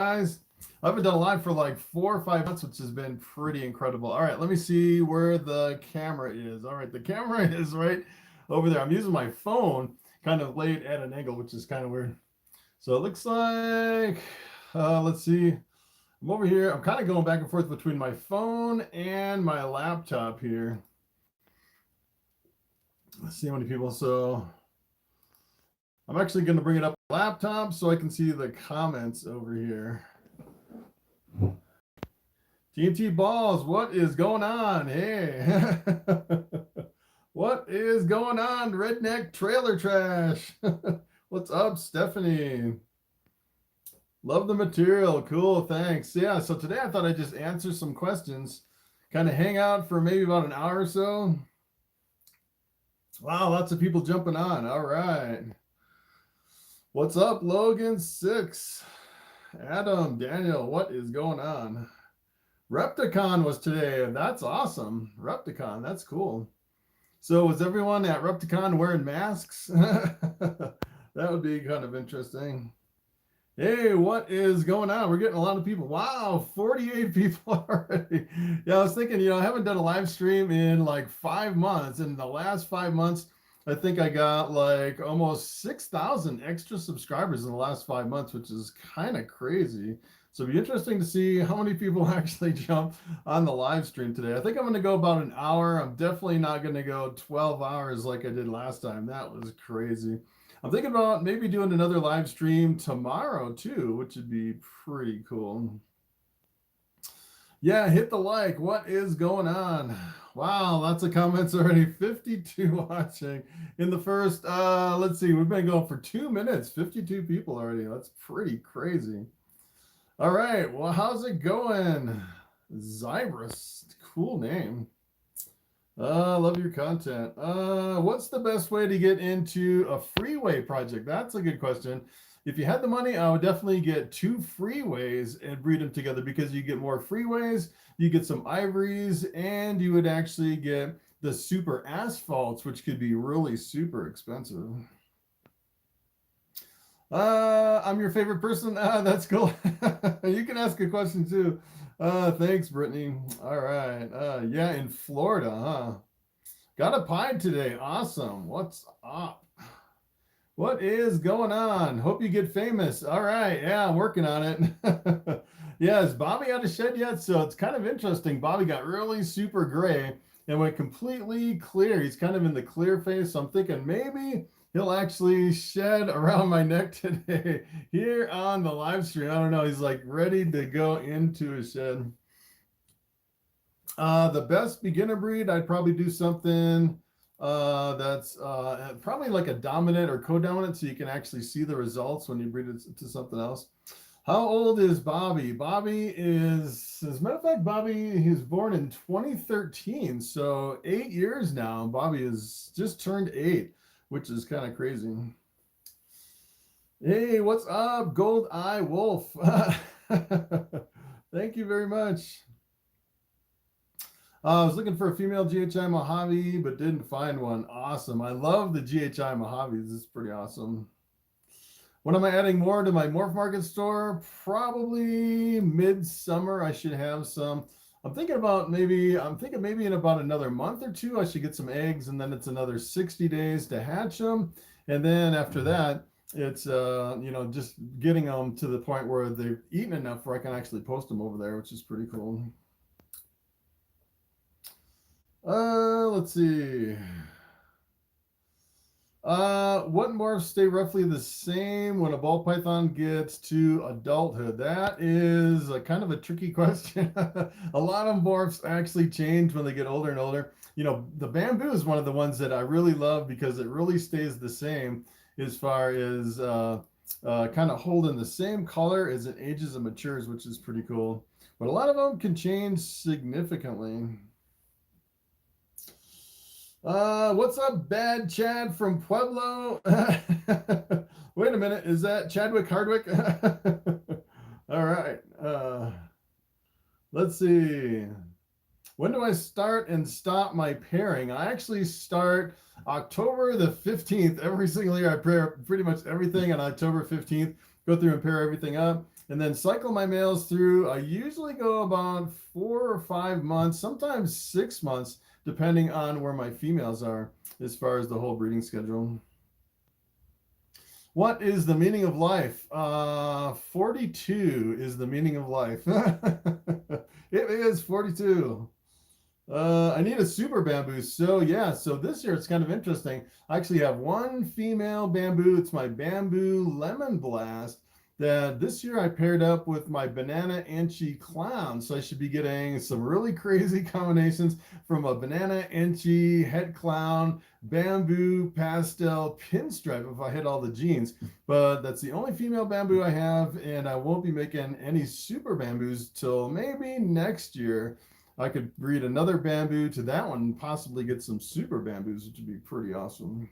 guys. I haven't done a live for like 4 or 5 months, which has been pretty incredible. All right, let me see where the camera is. All right, the camera is right over there. I'm using my phone kind of laid at an angle, which is kind of weird. So it looks like, let's see. I'm over here. I'm kind of going back and forth between my phone and my laptop here. Let's see how many people. So I'm actually going to bring it up on my laptop so I can see the comments over here. TNT Balls, what is going on? Hey. What is going on, Redneck Trailer Trash? What's up, Stephanie? Love the material. Cool, thanks. Yeah, so today I thought I'd just answer some questions, kind of hang out for maybe about an hour or so. Wow, lots of people jumping on. All right. What's up, Logan 6? Adam, Daniel, what is going on? Repticon was today. That's awesome. Repticon, that's cool. So was everyone at Repticon wearing masks? That would be kind of interesting. Hey, what is going on? We're getting a lot of people. Wow, 48 people already. Yeah, I was thinking, I haven't done a live stream in like 5 months. In the last 5 months, I think I got like almost 6,000 extra subscribers in the last 5 months, which is kind of crazy. So it'll be interesting to see how many people actually jump on the live stream today. I think I'm going to go about an hour. I'm definitely not going to go 12 hours like I did last time. That was crazy. I'm thinking about maybe doing another live stream tomorrow too, which would be pretty cool. Yeah, hit the like. What is going on? Wow, lots of comments already. 52 watching in the first, let's see, we've been going for 2 minutes. 52 people already. That's pretty crazy. All right, well, how's it going? Zybris, cool name. Love your content. What's the best way to get into a freeway project? That's a good question. If you had the money, I would definitely get 2 freeways and breed them together, because you get more freeways, you get some ivories, and you would actually get the super asphalts, which could be really super expensive. I'm your favorite person. That's cool. You can ask a question too. Thanks, Brittany. All right. Yeah, in Florida, huh? Got a pie today. Awesome. What's up? What is going on? Hope you get famous. All right. Yeah, I'm working on it. Yeah, is Bobby out of shed yet? So it's kind of interesting. Bobby got really super gray and went completely clear. He's kind of in the clear phase. So I'm thinking maybe he'll actually shed around my neck today here on the live stream. I don't know. He's like ready to go into a shed. The best beginner breed, I'd probably do something that's probably like a dominant or co-dominant, so you can actually see the results when you breed it to something else. How old is Bobby? Bobby is, as a matter of fact, Bobby, he was born in 2013, so 8 years now. Bobby has just turned 8, which is kind of crazy. Hey, what's up, Gold Eye Wolf? Thank you very much. I was looking for a female DJI Mojave, but didn't find one. Awesome. I love the DJI Mojaves. It's pretty awesome. When am I adding more to my Morphmarket store? Probably midsummer. I should have some. I'm thinking maybe in about another month or 2, I should get some eggs, and then it's another 60 days to hatch them. And then after that, it's, just getting them to the point where they've eaten enough where I can actually post them over there, which is pretty cool. Let's see. What morphs stay roughly the same when a ball python gets to adulthood? That is a kind of a tricky question. A lot of morphs actually change when they get older and older. The bamboo is one of the ones that I really love because it really stays the same as far as kind of holding the same color as it ages and matures, which is pretty cool. But a lot of them can change significantly. What's up, Bad Chad from Pueblo? Wait a minute, is that Chadwick Hardwick? All right. Let's see. When do I start and stop my pairing? I actually start October the 15th. Every single year I pair pretty much everything on October 15th. Go through and pair everything up. and then cycle my males through. I usually go about 4 or 5 months, sometimes 6 months, depending on where my females are as far as the whole breeding schedule. What is the meaning of life? 42 is the meaning of life. It is 42. I need a super bamboo. So yeah, so this year it's kind of interesting. I actually have one female bamboo. It's my bamboo lemon blast that this year I paired up with my banana enchi clown. So I should be getting some really crazy combinations from a banana enchi het clown bamboo pastel pinstripe if I hit all the genes. But that's the only female bamboo I have, and I won't be making any super bamboos till maybe next year. I could breed another bamboo to that one and possibly get some super bamboos, which would be pretty awesome.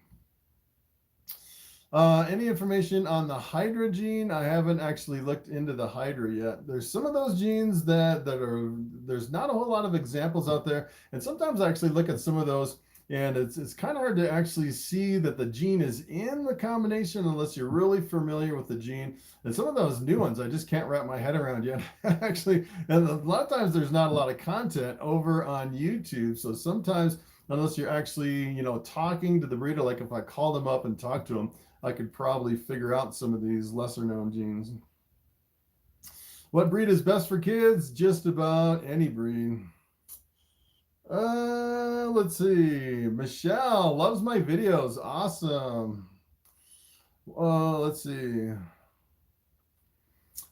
Any information on the Hydra gene? I haven't actually looked into the Hydra yet. There's some of those genes that are, there's not a whole lot of examples out there. And sometimes I actually look at some of those, and it's kind of hard to actually see that the gene is in the combination unless you're really familiar with the gene. And some of those new ones, I just can't wrap my head around yet. Actually, and a lot of times there's not a lot of content over on YouTube. So sometimes, unless you're actually, you know, talking to the breeder, like if I called them up and talked to them, I could probably figure out some of these lesser known genes. What breed is best for kids? Just about any breed. Let's see. Michelle loves my videos. Awesome. Let's see.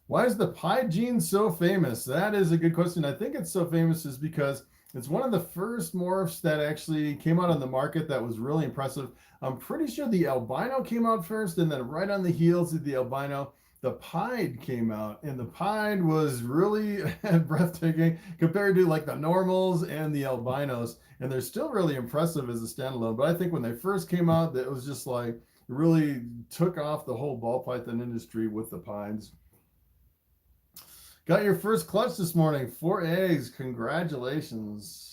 Why is the Pi gene so famous? That is a good question. I think it's so famous is because it's one of the first morphs that actually came out on the market that was really impressive. I'm pretty sure the albino came out first, and then right on the heels of the albino, the pied came out, and the pied was really breathtaking compared to like the normals and the albinos, and they're still really impressive as a standalone. But I think when they first came out, that it was just like really took off the whole ball python industry with the pieds. Got your first clutch this morning, 4 eggs. Congratulations.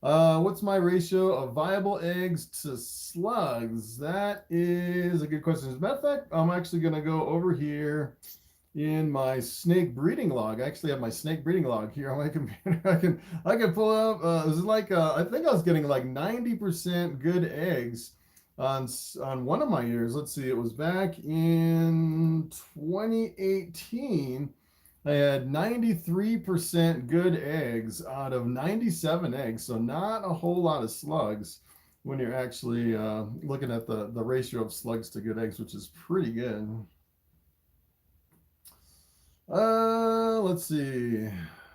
What's my ratio of viable eggs to slugs? That is a good question. As a matter of fact, I'm actually going to go over here in my snake breeding log. I actually have my snake breeding log here on my computer. I can pull up. It was like I think I was getting like 90% good eggs on one of my years. Let's see. It was back in 2018. I had 93% good eggs out of 97 eggs, so not a whole lot of slugs when you're actually looking at the ratio of slugs to good eggs, which is pretty good. Let's see.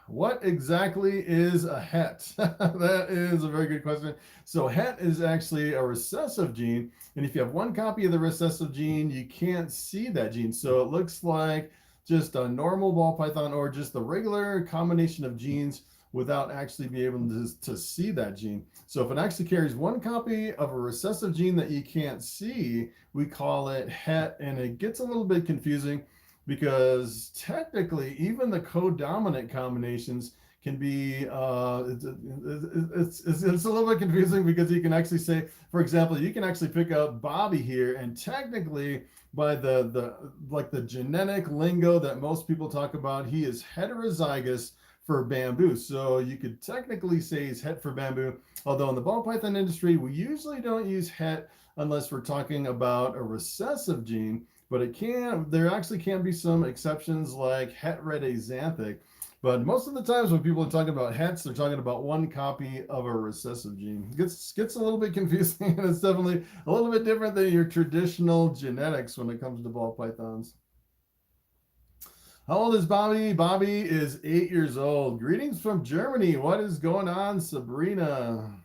What exactly is a het? That is a very good question. So het is actually a recessive gene, and if you have one copy of the recessive gene, you can't see that gene. So it looks like just a normal ball python or just the regular combination of genes without actually being able to see that gene. So if it actually carries one copy of a recessive gene that you can't see, we call it het, and it gets a little bit confusing because technically even the codominant combinations can be it's a little bit confusing because you can actually say, for example, you can actually pick up Bobby here, and technically by the genetic lingo that most people talk about, he is heterozygous for bamboo. So you could technically say he's het for bamboo, although in the ball python industry we usually don't use het unless we're talking about a recessive gene, but there actually can be some exceptions like het red axanthic. But most of the times when people are talking about hets, they're talking about one copy of a recessive gene. It gets a little bit confusing, and it's definitely a little bit different than your traditional genetics when it comes to ball pythons. How old is Bobby? Bobby is 8 years old. Greetings from Germany. What is going on, Sabrina?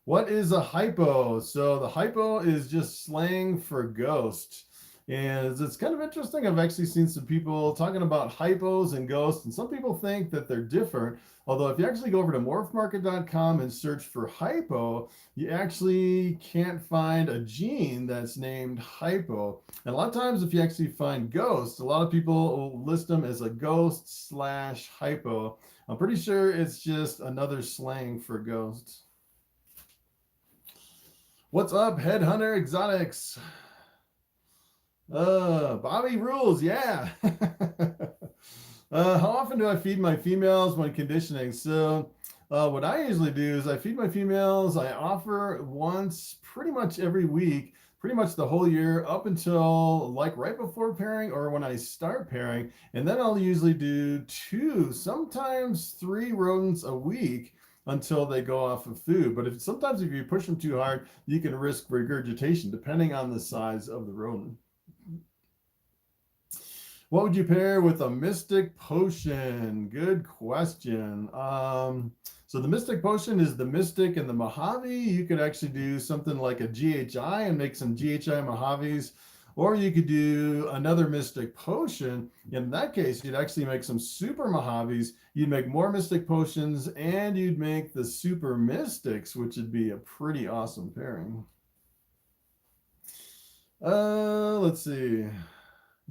What is a hypo? So the hypo is just slang for ghost. And it's kind of interesting. I've actually seen some people talking about hypos and ghosts, and some people think that they're different. Although if you actually go over to morphmarket.com and search for hypo, you actually can't find a gene that's named hypo. And a lot of times if you actually find ghosts, a lot of people will list them as a ghost / hypo. I'm pretty sure it's just another slang for ghosts. What's up, Headhunter Exotics? Bobby rules, yeah. How often do I feed my females when conditioning? So what I usually do is I feed my females. I offer once pretty much every week, pretty much the whole year up until like right before pairing or when I start pairing. And then I'll usually do 2, sometimes 3 rodents a week until they go off of food. But sometimes if you push them too hard, you can risk regurgitation depending on the size of the rodent. What would you pair with a Mystic Potion? Good question. So the Mystic Potion is the Mystic and the Mojave. You could actually do something like a GHI and make some GHI Mojaves, or you could do another Mystic Potion. In that case, you'd actually make some Super Mojaves. You'd make more Mystic Potions, and you'd make the Super Mystics, which would be a pretty awesome pairing. Let's see.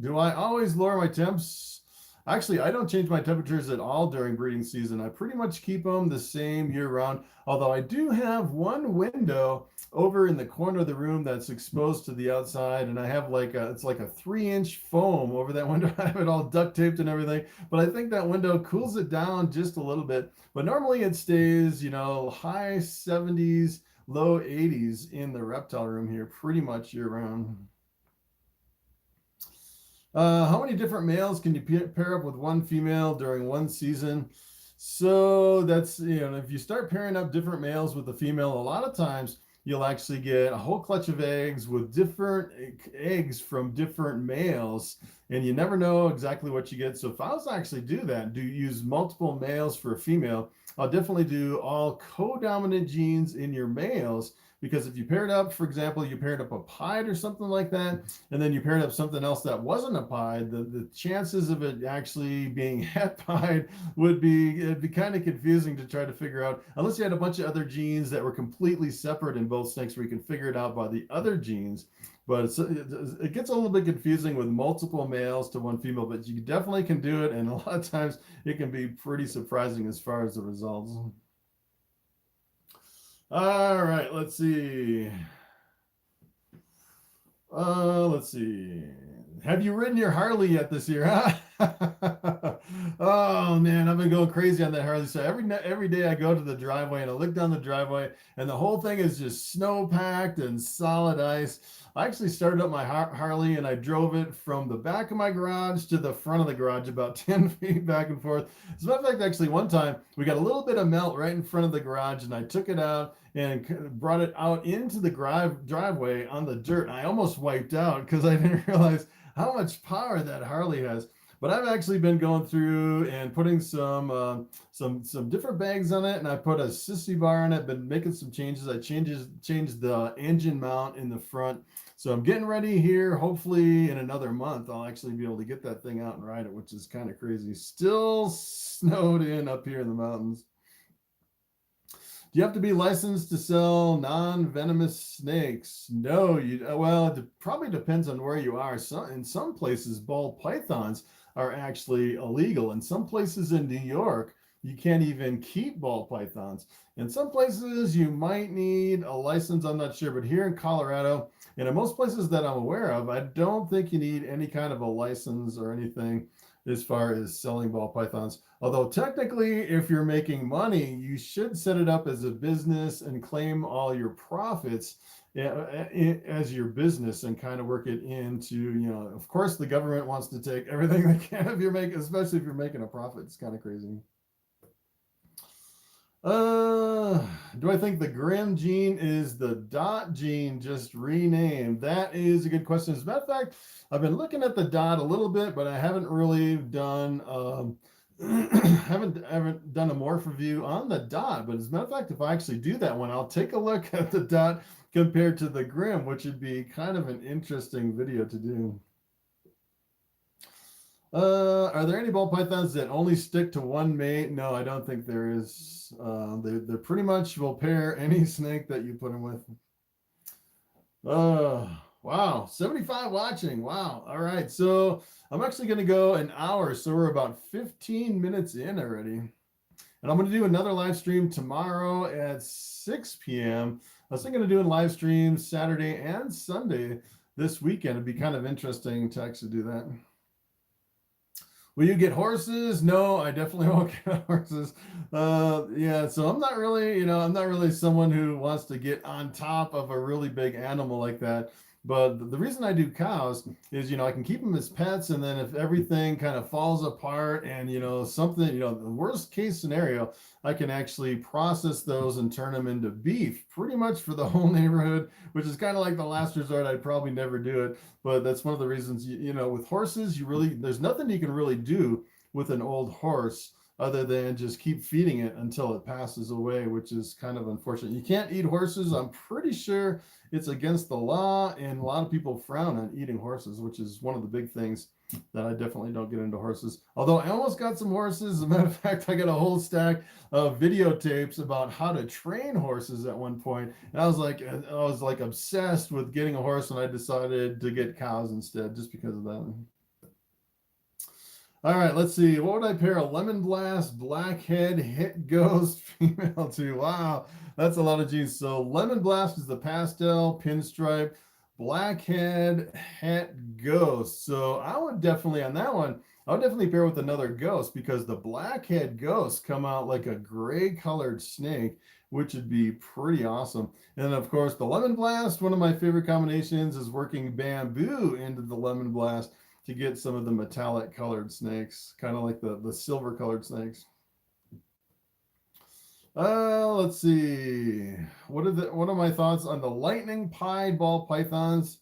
Do I always lower my temps? Actually, I don't change my temperatures at all during breeding season. I pretty much keep them the same year round, although I do have one window over in the corner of the room that's exposed to the outside, and I have it's like a 3-inch foam over that window. I have it all duct taped and everything, but I think that window cools it down just a little bit. But normally it stays, high 70s, low 80s in the reptile room here pretty much year round. How many different males can you pair up with one female during one season? So that's, if you start pairing up different males with a female, a lot of times you'll actually get a whole clutch of eggs with different eggs from different males, and you never know exactly what you get. So if I was to actually do that, use multiple males for a female, I'll definitely do all co-dominant genes in your males. Because if you paired up, for example, you paired up a pied or something like that, and then you paired up something else that wasn't a pied, the chances of it actually being het pied would be, it'd be kind of confusing to try to figure out, unless you had a bunch of other genes that were completely separate in both snakes where you can figure it out by the other genes. But it gets a little bit confusing with multiple males to one female, but you definitely can do it, and a lot of times it can be pretty surprising as far as the results. All right, let's see. Let's see. Have you ridden your Harley yet this year? Oh man, I've been going crazy on that Harley. So every day I go to the driveway and I look down the driveway, and the whole thing is just snow packed and solid ice. I actually started up my Harley and I drove it from the back of my garage to the front of the garage, about 10 feet back and forth. As a matter of fact, actually one time we got a little bit of melt right in front of the garage, and I took it out and brought it out into the driveway on the dirt. I almost wiped out because I didn't realize how much power that Harley has. But I've actually been going through and putting some different bags on it, and I put a sissy bar on it. Been making some changes. I changed the engine mount in the front, so I'm getting ready here. Hopefully in another month I'll actually be able to get that thing out and ride it, which is kind of crazy. Still snowed in up here in the mountains. Do you have to be licensed to sell non-venomous snakes? No, well, it probably depends on where you are. In some places, ball pythons are actually illegal. In some places in New York, you can't even keep ball pythons. In some places, you might need a license. I'm not sure, but here in Colorado, and in most places that I'm aware of, I don't think you need any kind of a license or anything as far as selling ball pythons. Although technically, if you're making money, you should set it up as a business and claim all your profits as your business and kind of work it into, of course the government wants to take everything they can if you're making, especially if you're making a profit. It's kind of crazy. Do I think the Grimm gene is the dot gene just renamed? That is a good question. As a matter of fact, I've been looking at the dot a little bit, but I haven't really done haven't done a morph review on the dot. But as a matter of fact, if I actually do that one, I'll take a look at the dot compared to the Grimm, which would be kind of an interesting video to do. Are there any ball pythons that only stick to one mate? No, I don't think there is. They pretty much will pair any snake that you put them with. Wow, 75 watching. Wow. All right, so I'm actually going to go an hour, so we're about 15 minutes in already. And I'm going to do another live stream tomorrow at 6 p.m. I was thinking of doing live streams Saturday and Sunday. this weekend. It'd be kind of interesting to actually do that. Will you get horses? No, I definitely won't get horses. Yeah, so I'm not really, I'm not really someone who wants to get on top of a really big animal like that. But the reason I do cows is, I can keep them as pets, and then if everything kind of falls apart and, something, the worst case scenario, I can actually process those and turn them into beef pretty much for the whole neighborhood, which is kind of like the last resort. I'd probably never do it, but that's one of the reasons, with horses, there's nothing you can really do with an old horse other than just keep feeding it until it passes away, which is kind of unfortunate. You can't eat horses. I'm pretty sure it's against the law, and a lot of people frown on eating horses, which is one of the big things that I definitely don't get into horses. Although I almost got some horses. As a matter of fact, I got a whole stack of videotapes about how to train horses at one point. And I was like obsessed with getting a horse, and I decided to get cows instead just because of that. All right, let's see. What would I pair a Lemon Blast, Blackhead, Hit Ghost, female to? Wow, that's a lot of G's. So Lemon Blast is the pastel, pinstripe, Blackhead, Het Ghost. So I would definitely, on that one, I would definitely pair with another ghost, because the Blackhead Ghosts come out like a gray colored snake, which would be pretty awesome. And then of course the Lemon Blast, one of my favorite combinations is working bamboo into the Lemon Blast to get some of the metallic colored snakes, kind of like the silver colored snakes. Let's see. What are my thoughts on the lightning pied ball pythons,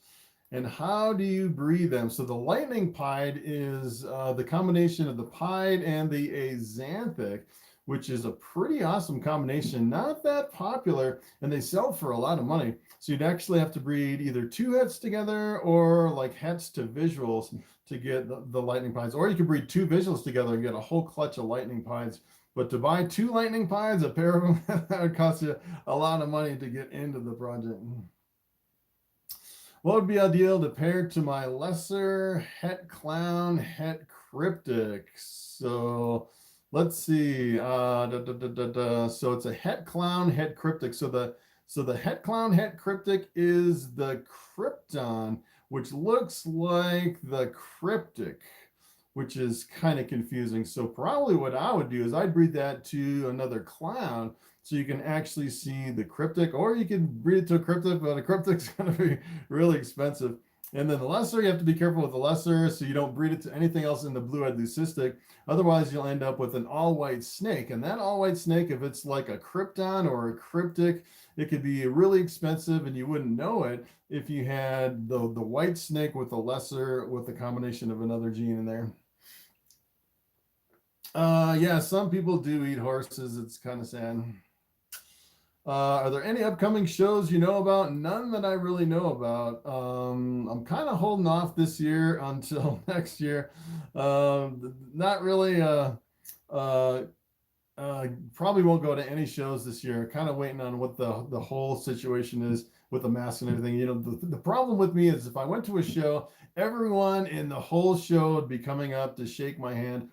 and how do you breed them? So the lightning pied is the combination of the pied and the axanthic, which is a pretty awesome combination. Not that popular, and they sell for a lot of money. So you'd actually have to breed either two hets together or like hets to visuals to get the lightning pies, or you could breed two visuals together and get a whole clutch of lightning pies. But to buy two lightning pies, a pair of them, that would cost you a lot of money to get into the project. What would be ideal to pair to my lesser het clown, het cryptic? So let's see. So it's a het clown, het cryptic. So the het clown, het cryptic is the krypton, which looks like the cryptic, which is kind of confusing. So probably what I would do is I'd breed that to another clown so you can actually see the cryptic, or you can breed it to a cryptic, but a cryptic's going to be really expensive. And then the lesser, you have to be careful with the lesser so you don't breed it to anything else in the blue-eyed leucistic. Otherwise, you'll end up with an all-white snake. And that all-white snake, if it's like a krypton or a cryptic, it could be really expensive, and you wouldn't know it if you had the white snake with the lesser with the combination of another gene in there. Yeah, some people do eat horses. It's kind of sad. Are there any upcoming shows you know about? None that I really know about. I'm kind of holding off this year until next year. Not really. Probably won't go to any shows this year. Kind of waiting on what the whole situation is with the mask and everything. The problem with me is if I went to a show, everyone in the whole show would be coming up to shake my hand.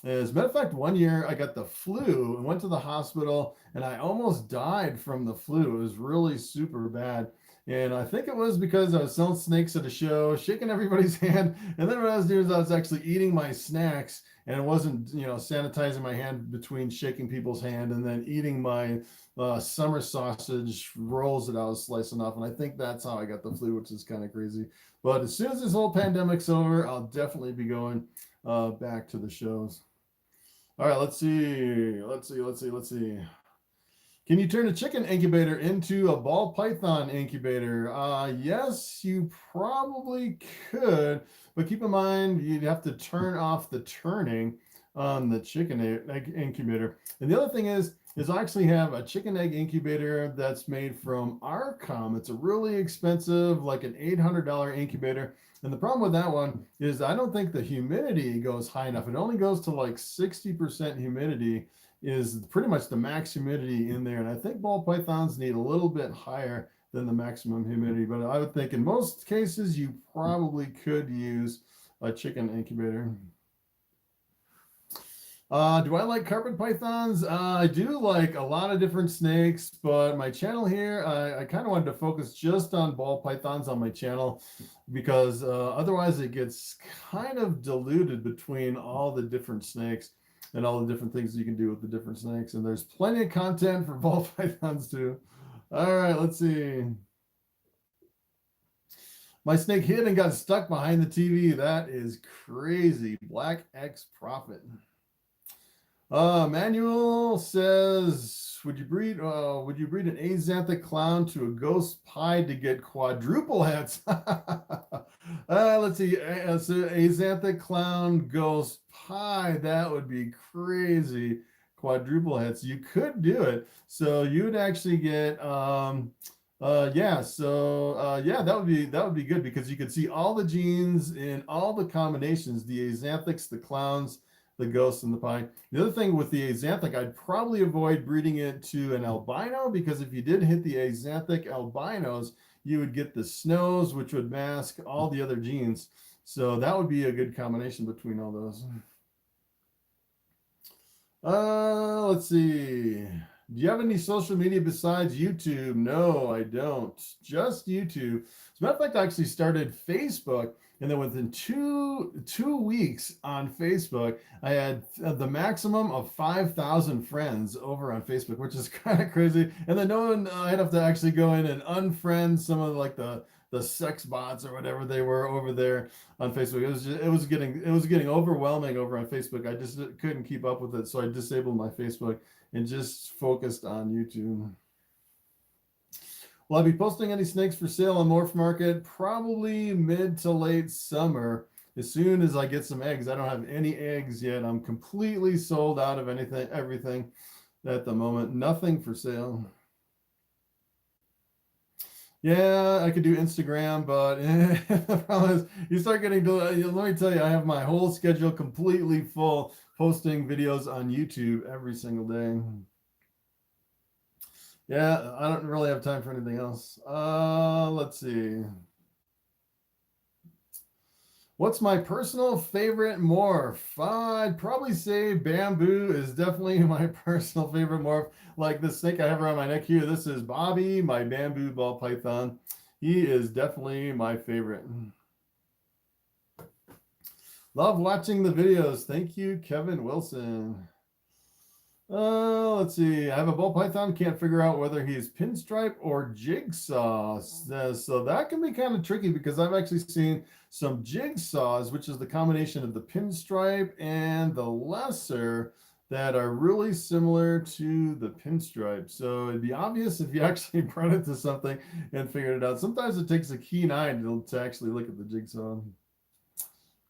As a matter of fact, one year I got the flu and went to the hospital, and I almost died from the flu. It was really super bad. And I think it was because I was selling snakes at a show, shaking everybody's hand. And then what I was doing is I was actually eating my snacks, and it wasn't, sanitizing my hand between shaking people's hand and then eating my summer sausage rolls that I was slicing off. And I think that's how I got the flu, which is kind of crazy. But as soon as this whole pandemic's over, I'll definitely be going back to the shows. All right, let's see. Can you turn a chicken incubator into a ball python incubator? Yes, you probably could, but keep in mind you'd have to turn off the turning on the chicken egg incubator. And the other thing is I actually have a chicken egg incubator that's made from Arcom. It's a really expensive, like an $800 incubator. And the problem with that one is I don't think the humidity goes high enough. It only goes to like 60% humidity is pretty much the max humidity in there. And I think ball pythons need a little bit higher than the maximum humidity. But I would think in most cases, you probably could use a chicken incubator. Do I like carpet pythons? I do like a lot of different snakes, but my channel here, I kind of wanted to focus just on ball pythons on my channel because otherwise it gets kind of diluted between all the different snakes and all the different things you can do with the different snakes. And there's plenty of content for ball pythons too. All right, let's see. My snake hid and got stuck behind the TV. That is crazy. Black X Prophet. Manuel says, would you breed an axanthic clown to a ghost pie to get quadruple heads? Let's see. So axanthic clown ghost pie, that would be crazy. Quadruple heads. You could do it. So you would actually get yeah, so yeah, that would be good because you could see all the genes in all the combinations, the axanthics, the clowns, the ghosts, and the pie. The other thing with the axanthic, I'd probably avoid breeding it to an albino because if you did hit the axanthic albinos, you would get the snows, which would mask all the other genes. So that would be a good combination between all those. Let's see. Do you have any social media besides YouTube? No, I don't. Just YouTube. As a matter of fact, I actually started Facebook, and then within two weeks on Facebook, I had the maximum of 5,000 friends over on Facebook, which is kind of crazy. And then I'd have to actually go in and unfriend some of like the sex bots or whatever they were over there on Facebook. It was getting overwhelming over on Facebook. I just couldn't keep up with it, so I disabled my Facebook and just focused on YouTube. Will I be posting any snakes for sale on Morphmarket? Probably mid to late summer, as soon as I get some eggs. I don't have any eggs yet. I'm completely sold out of everything at the moment. Nothing for sale. Yeah, I could do Instagram, but the problem is you start getting to, let me tell you, I have my whole schedule completely full, posting videos on YouTube every single day. Yeah, I don't really have time for anything else. Let's see. What's my personal favorite morph? I'd probably say bamboo is definitely my personal favorite morph. Like the snake I have around my neck here, this is Bobby, my bamboo ball python. He is definitely my favorite. Love watching the videos. Thank you, Kevin Wilson. Let's see. I have a ball python. Can't figure out whether he's pinstripe or jigsaw. So that can be kind of tricky because I've actually seen some jigsaws, which is the combination of the pinstripe and the lesser, that are really similar to the pinstripe. So it'd be obvious if you actually brought it to something and figured it out. Sometimes it takes a keen eye to actually look at the jigsaw.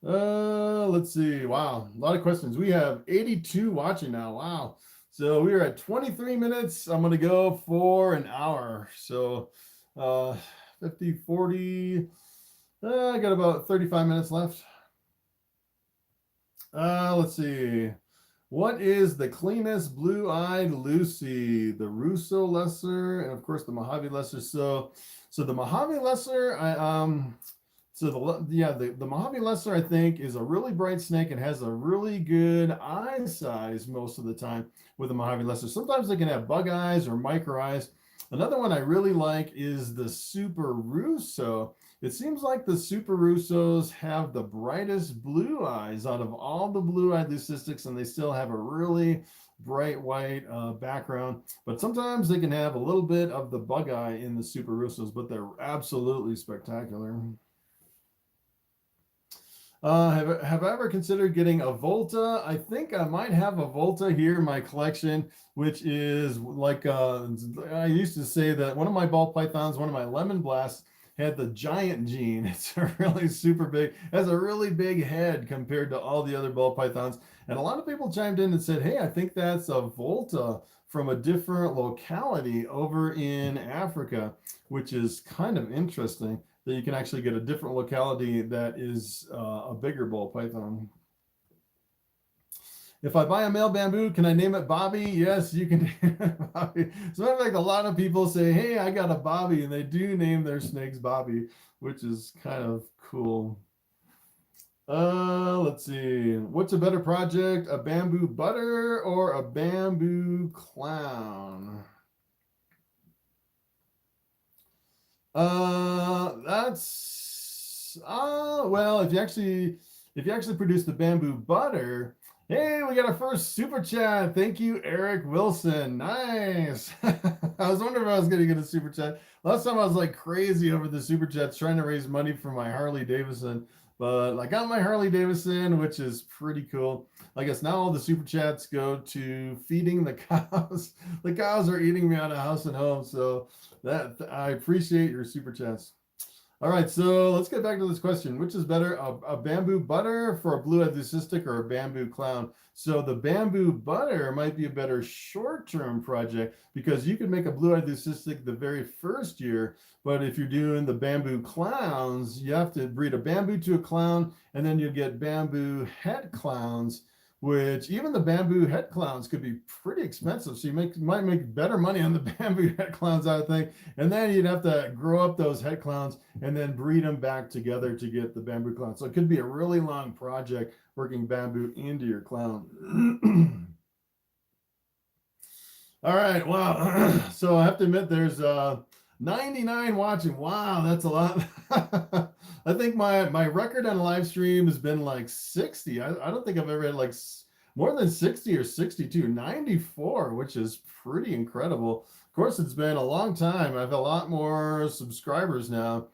Let's see. Wow, a lot of questions. We have 82 watching now. Wow. So we are at 23 minutes. I'm going to go for an hour. So 50, 40. I got about 35 minutes left. Let's see. What is the cleanest blue-eyed Lucy? The Russo Lesser and of course the Mojave Lesser. So the Mojave Lesser, the Mojave Lesser, I think, is a really bright snake and has a really good eye size most of the time with the Mojave Lesser. Sometimes they can have bug eyes or micro eyes. Another one I really like is the Super Russo. It seems like the Super Russos have the brightest blue eyes out of all the blue-eyed leucistics, and they still have a really bright white background. But sometimes they can have a little bit of the bug eye in the Super Russos, but they're absolutely spectacular. Have I ever considered getting a Volta? I think I might have a Volta here in my collection, which is like, I used to say that one of my ball pythons, one of my lemon blasts, had the giant gene. It's a really super big, has a really big head compared to all the other ball pythons. And a lot of people chimed in and said, hey, I think that's a Volta from a different locality over in Africa, which is kind of interesting that you can actually get a different locality that is a bigger ball python. If I buy a male bamboo, can I name it Bobby? Yes, you can name it Bobby. As a matter of fact, a lot of people say, hey, I got a Bobby, and they do name their snakes Bobby, which is kind of cool. Let's see. What's a better project? A bamboo butter or a bamboo clown? That's well, if you actually produce the bamboo butter. Hey, we got our first super chat. Thank you, Eric Wilson. Nice. I was wondering if I was going to get a super chat. Last time I was like crazy over the super chats trying to raise money for my Harley Davidson. But I got my Harley Davidson, which is pretty cool. I guess now all the super chats go to feeding the cows. The cows are eating me out of house and home. So that I appreciate your super chats. All right, so let's get back to this question. Which is better, a bamboo butter for a blue-eyed leucistic or a bamboo clown? So the bamboo butter might be a better short-term project because you could make a blue-eyed leucistic the very first year, but if you're doing the bamboo clowns, you have to breed a bamboo to a clown, and then you get bamboo het clowns, which even the bamboo het clowns could be pretty expensive. So you might make better money on the bamboo het clowns, I would think. And then you'd have to grow up those het clowns and then breed them back together to get the bamboo clowns. So it could be a really long project working bamboo into your clown. All right, wow. So I have to admit there's 99 watching. Wow, that's a lot. I think my record on live stream has been like 60. I don't think I've ever had like more than 60 or 62. 94, which is pretty incredible. Of course, it's been a long time. I have a lot more subscribers now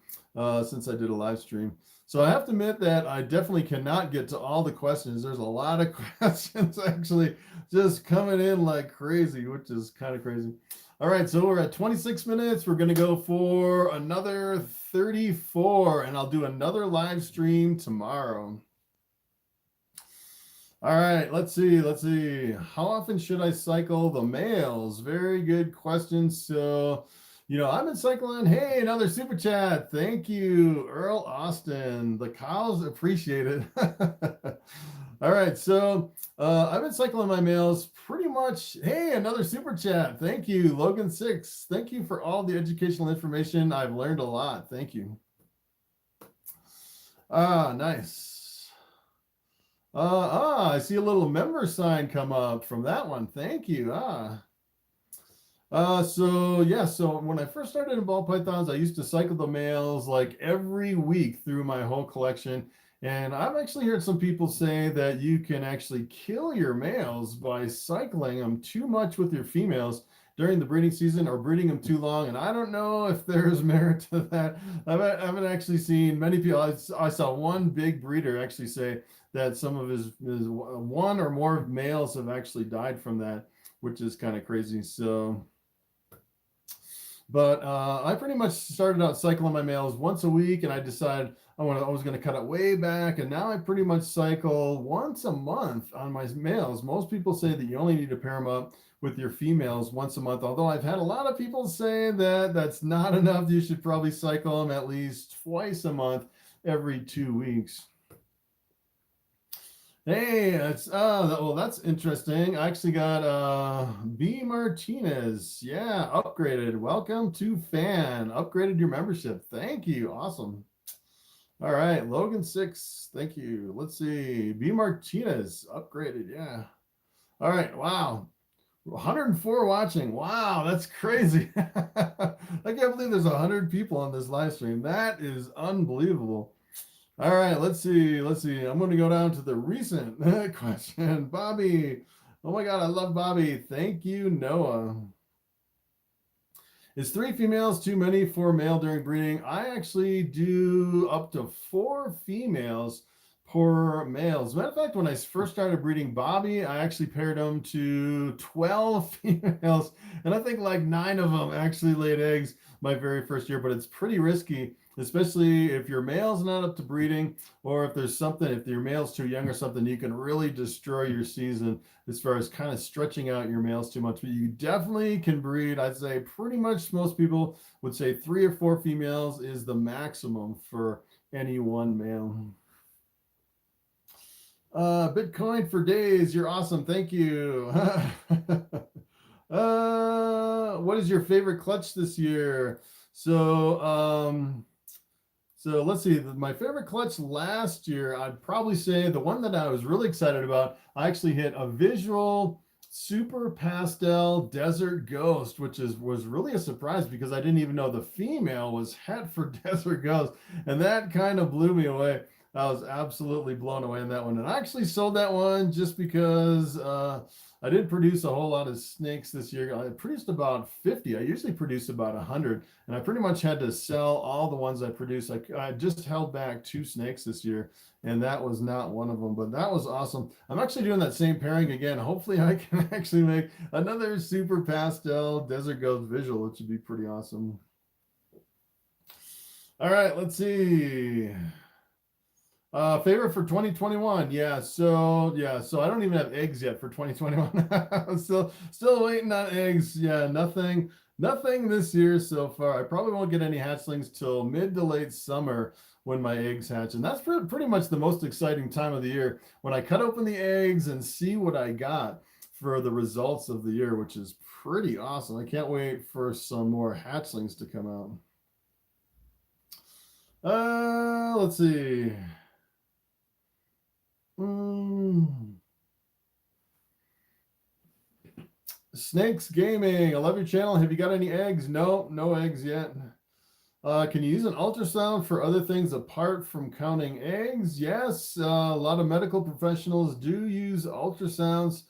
since I did a live stream. So I have to admit that I definitely cannot get to all the questions. There's a lot of questions actually just coming in like crazy, which is kind of crazy. All right, so we're at 26 minutes. We're going to go for another 34, and I'll do another live stream tomorrow. All right, let's see. How often should I cycle the males? Very good question. So, I've been cycling. Hey, another super chat. Thank you, Earl Austin. The cows appreciate it. All right, so I've been cycling my males pretty much. Hey, another super chat. Thank you, Logan6. Thank you for all the educational information. I've learned a lot. Thank you. Nice. I see a little member sign come up from that one. Thank you. So when I first started in ball pythons, I used to cycle the males like every week through my whole collection. And I've actually heard some people say that you can actually kill your males by cycling them too much with your females during the breeding season or breeding them too long. And I don't know if there's merit to that. I haven't actually seen many people. I saw one big breeder actually say that some of his one or more males have actually died from that, which is kind of crazy. So, but I pretty much started out cycling my males once a week, and I decided I was going to cut it way back, and now I pretty much cycle once a month on my males. Most people say that you only need to pair them up with your females once a month, although I've had a lot of people say that that's not enough. You should probably cycle them at least twice a month, every 2 weeks. Hey, that's interesting. I actually got B Martinez. Yeah, upgraded. Welcome to fan. Upgraded your membership. Thank you. Awesome. All right, Logan6. Thank you. Let's see. B Martinez upgraded. Yeah. All right. Wow. 104 watching. Wow, that's crazy. I can't believe there's 100 people on this live stream. That is unbelievable. All right, let's see. I'm going to go down to the recent question. Bobby. Oh my God, I love Bobby. Thank you, Noah. Is 3 females too many for a male during breeding? I actually do up to 4 females per male. As a matter of fact, when I first started breeding Bobby, I actually paired them to 12 females, and I think like 9 of them actually laid eggs my very first year, but it's pretty risky, especially if your male's not up to breeding, or if your male's too young or something, you can really destroy your season as far as kind of stretching out your males too much. But you definitely can breed. I'd say pretty much most people would say 3 or 4 females is the maximum for any one male. Bitcoin for days. You're awesome. Thank you. What is your favorite clutch this year? So So let's see, my favorite clutch last year, I'd probably say the one that I was really excited about, I actually hit a visual super pastel desert ghost, which was really a surprise because I didn't even know the female was het for desert ghost. And that kind of blew me away. I was absolutely blown away in that one. And I actually sold that one just because I didn't produce a whole lot of snakes this year. I produced about 50. I usually produce about 100. And I pretty much had to sell all the ones I produced. I just held back 2 snakes this year, and that was not one of them. But that was awesome. I'm actually doing that same pairing again. Hopefully I can actually make another super pastel desert ghost visual, which would be pretty awesome. All right, let's see. Favorite for 2021. So I don't even have eggs yet for 2021. I'm still waiting on eggs. Yeah, nothing this year so far. I probably won't get any hatchlings till mid to late summer when my eggs hatch. And that's pretty much the most exciting time of the year, when I cut open the eggs and see what I got for the results of the year, which is pretty awesome. I can't wait for some more hatchlings to come out. Let's see. Snakes Gaming, I love your channel. Have you got any eggs? No eggs yet. Can you use an ultrasound for other things apart from counting eggs? Yes, a lot of medical professionals do use ultrasounds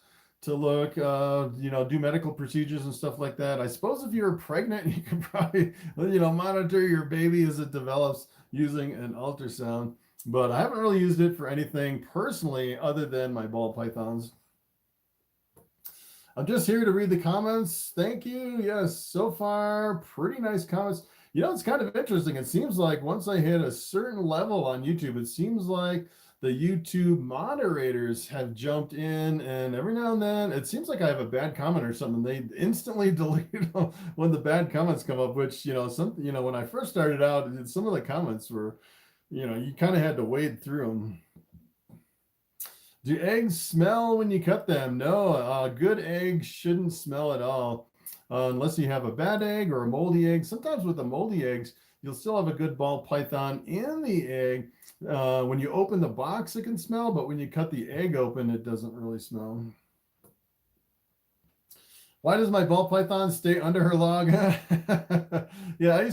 to look, do medical procedures and stuff like that. I suppose if you're pregnant, you can probably, monitor your baby as it develops using an ultrasound. But I haven't really used it for anything personally other than my ball pythons. I'm just here to read the comments. Thank you. Yes, so far, pretty nice comments. It's kind of interesting. It seems like once I hit a certain level on YouTube, it seems like the YouTube moderators have jumped in, and every now and then it seems like I have a bad comment or something. They instantly delete them when the bad comments come up, which, when I first started out, some of the comments were, you kind of had to wade through them. Do eggs smell when you cut them? No, good eggs shouldn't smell at all, unless you have a bad egg or a moldy egg. Sometimes with the moldy eggs, you'll still have a good ball python in the egg. When you open the box, it can smell, but when you cut the egg open, it doesn't really smell. Why does my ball python stay under her log? Yeah, I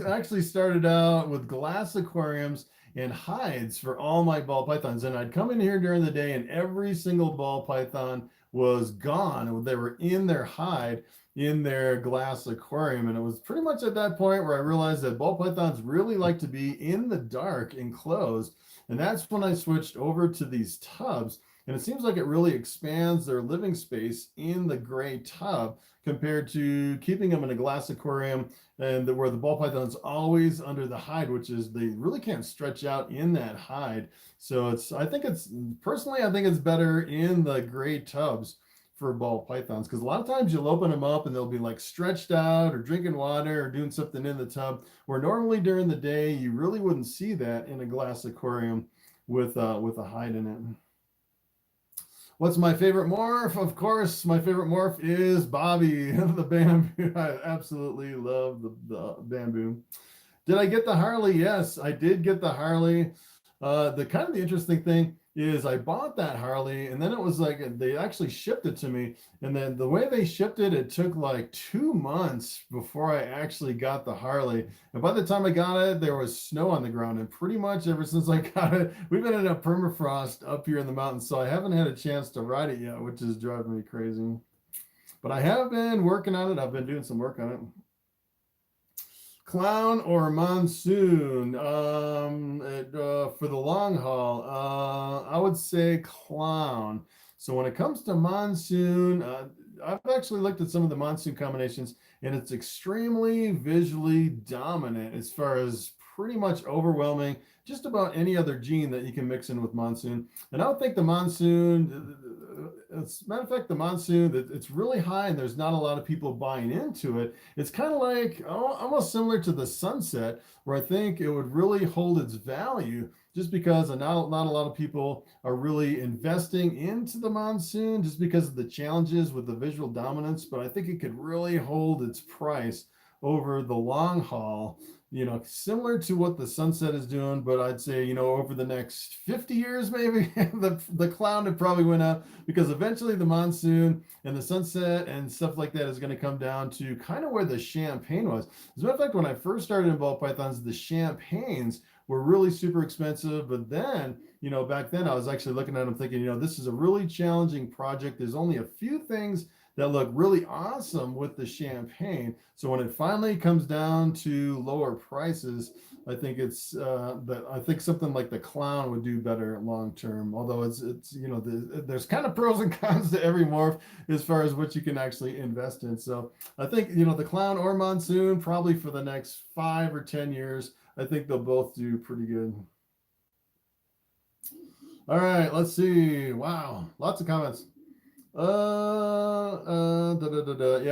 actually started out with glass aquariums and hides for all my ball pythons. And I'd come in here during the day and every single ball python was gone. They were in their hide in their glass aquarium. And it was pretty much at that point where I realized that ball pythons really like to be in the dark, enclosed. And that's when I switched over to these tubs. And it seems like it really expands their living space in the gray tub compared to keeping them in a glass aquarium and where the ball python's always under the hide, which is they really can't stretch out in that hide. So I think it's better in the gray tubs for ball pythons, because a lot of times you'll open them up and they'll be like stretched out or drinking water or doing something in the tub, where normally during the day you really wouldn't see that in a glass aquarium with a hide in it. What's my favorite morph? Of course, my favorite morph is Bobby, the bamboo. I absolutely love the bamboo. Did I get the Harley? Yes, I did get the Harley. The interesting thing is I bought that Harley, and then it was like they actually shipped it to me, and then the way they shipped it, it took like 2 months before I actually got the Harley. And by the time I got it, there was snow on the ground, and pretty much ever since I got it, we've been in a permafrost up here in the mountains, so I haven't had a chance to ride it yet, which is driving me crazy. But I have been working on it. I've been doing some work on it. Clown or monsoon? For the long haul, I would say clown. So when it comes to monsoon, I've actually looked at some of the monsoon combinations, and it's extremely visually dominant as far as pretty much overwhelming just about any other gene that you can mix in with monsoon. And I don't think the monsoon, as a matter of fact, the monsoon, it's really high and there's not a lot of people buying into it. It's kind of like almost similar to the sunset, where I think it would really hold its value just because not a lot of people are really investing into the monsoon just because of the challenges with the visual dominance. But I think it could really hold its price over the long haul, you know, similar to what the sunset is doing, but I'd say, you know, over the next 50 years, maybe the clown would probably went up, because eventually the monsoon and the sunset and stuff like that is going to come down to kind of where the champagne was. As a matter of fact, when I first started in ball pythons, the champagnes were really super expensive. But then, you know, back then I was actually looking at them thinking, you know, this is a really challenging project. There's only a few things that look really awesome with the champagne. So when it finally comes down to lower prices, I think it's that I think something like the clown would do better long term. Although it's you know, there's kind of pros and cons to every morph as far as what you can actually invest in. So I think, you know, the clown or monsoon, probably for the next 5 or 10 years, I think they'll both do pretty good. All right, let's see. Wow, lots of comments. Yeah,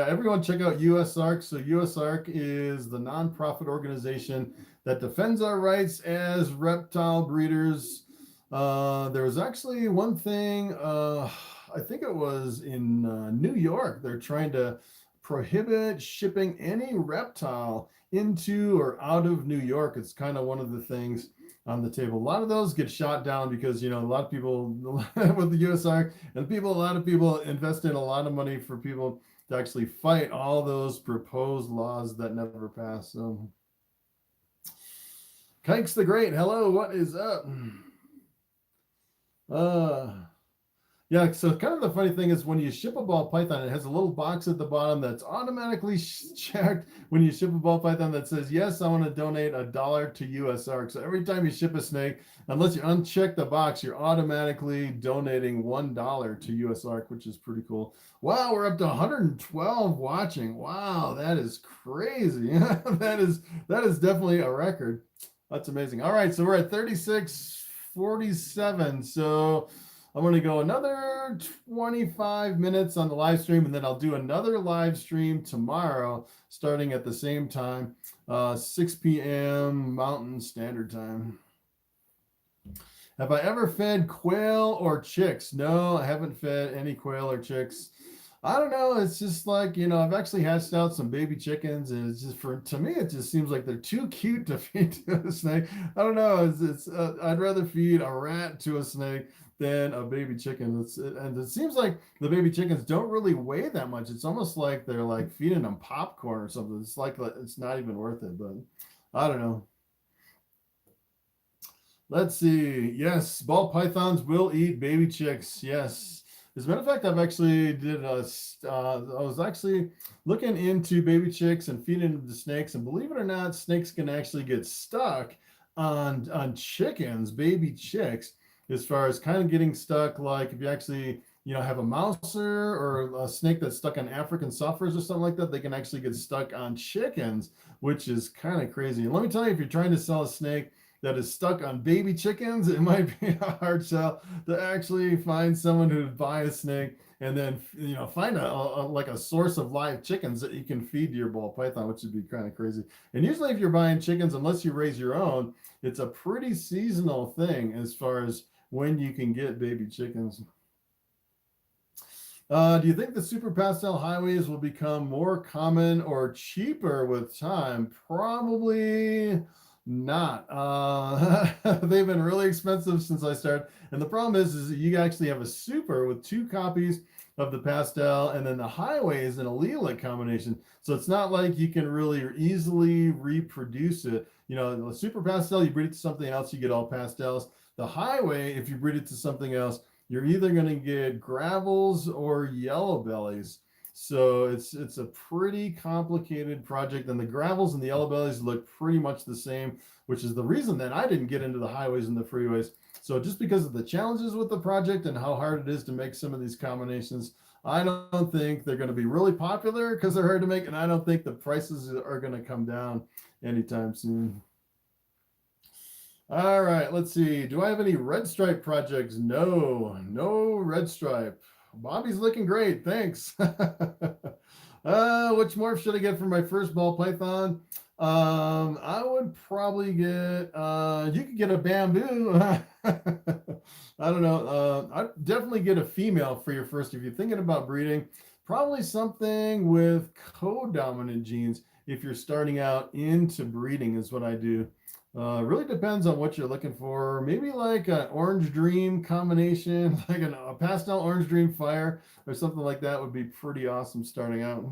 everyone check out USARC. So USARC is the nonprofit organization that defends our rights as reptile breeders. There was actually one thing, I think it was in New York. They're trying to prohibit shipping any reptile into or out of New York. It's kind of one of the things on the table. A lot of those get shot down because, you know, a lot of people with the USARC and a lot of people invest in a lot of money for people to actually fight all those proposed laws that never pass. So Kikes the Great, hello, what is up? Yeah, so kind of the funny thing is when you ship a ball python, it has a little box at the bottom that's automatically checked when you ship a ball python that says, yes, I want to donate $1 to USARC. So every time you ship a snake, unless you uncheck the box, you're automatically donating $1 to USARC, which is pretty cool. Wow, we're up to 112 watching. Wow, that is crazy. that is definitely a record. That's amazing. All right, so we're at 36:47. So I'm going to go another 25 minutes on the live stream, and then I'll do another live stream tomorrow, starting at the same time, 6 p.m. Mountain Standard Time. Have I ever fed quail or chicks? No, I haven't fed any quail or chicks. I don't know. It's just like, you know, I've actually hatched out some baby chickens, and it's just to me, it just seems like they're too cute to feed to a snake. I don't know. I'd rather feed a rat to a snake than a baby chicken. And it seems like the baby chickens don't really weigh that much. It's almost like they're like feeding them popcorn or something. It's like it's not even worth it, but I don't know. Let's see. Yes, ball pythons will eat baby chicks. Yes. As a matter of fact, I've actually I was actually looking into baby chicks and feeding them to snakes, and believe it or not, snakes can actually get stuck on chickens, baby chicks, as far as kind of getting stuck. Like if you actually, you know, have a mouser or a snake that's stuck on African suffers or something like that, they can actually get stuck on chickens, which is kind of crazy. And let me tell you, if you're trying to sell a snake that is stuck on baby chickens, it might be a hard sell to actually find someone who would buy a snake and then, you know, find like a source of live chickens that you can feed to your ball python, which would be kind of crazy. And usually if you're buying chickens, unless you raise your own, it's a pretty seasonal thing as far as when you can get baby chickens. Do you think the super pastel highways will become more common or cheaper with time? Probably not. They've been really expensive since I started. And the problem is that you actually have a super with 2 copies of the pastel, and then the highway is an allelic combination. So it's not like you can really easily reproduce it. You know, the super pastel, you breed it to something else, you get all pastels. The highway, if you breed it to something else, you're either going to get gravels or yellow bellies. So it's a pretty complicated project, and the gravels and the yellow bellies look pretty much the same, which is the reason that I didn't get into the highways and the freeways. So just because of the challenges with the project and how hard it is to make some of these combinations, I don't think they're going to be really popular because they're hard to make, and I don't think the prices are going to come down anytime soon. All right, let's see. Do I have any red stripe projects? No red stripe. Bobby's looking great. Thanks. Which morph should I get for my first ball python? I would probably get, you could get a bamboo. I don't know. I'd definitely get a female for your first. If you're thinking about breeding, Probably something with co-dominant genes if you're starting out into breeding is what I do. Really depends on what you're looking for. Maybe like an orange dream combination, like a pastel orange dream fire or something like that would be pretty awesome starting out.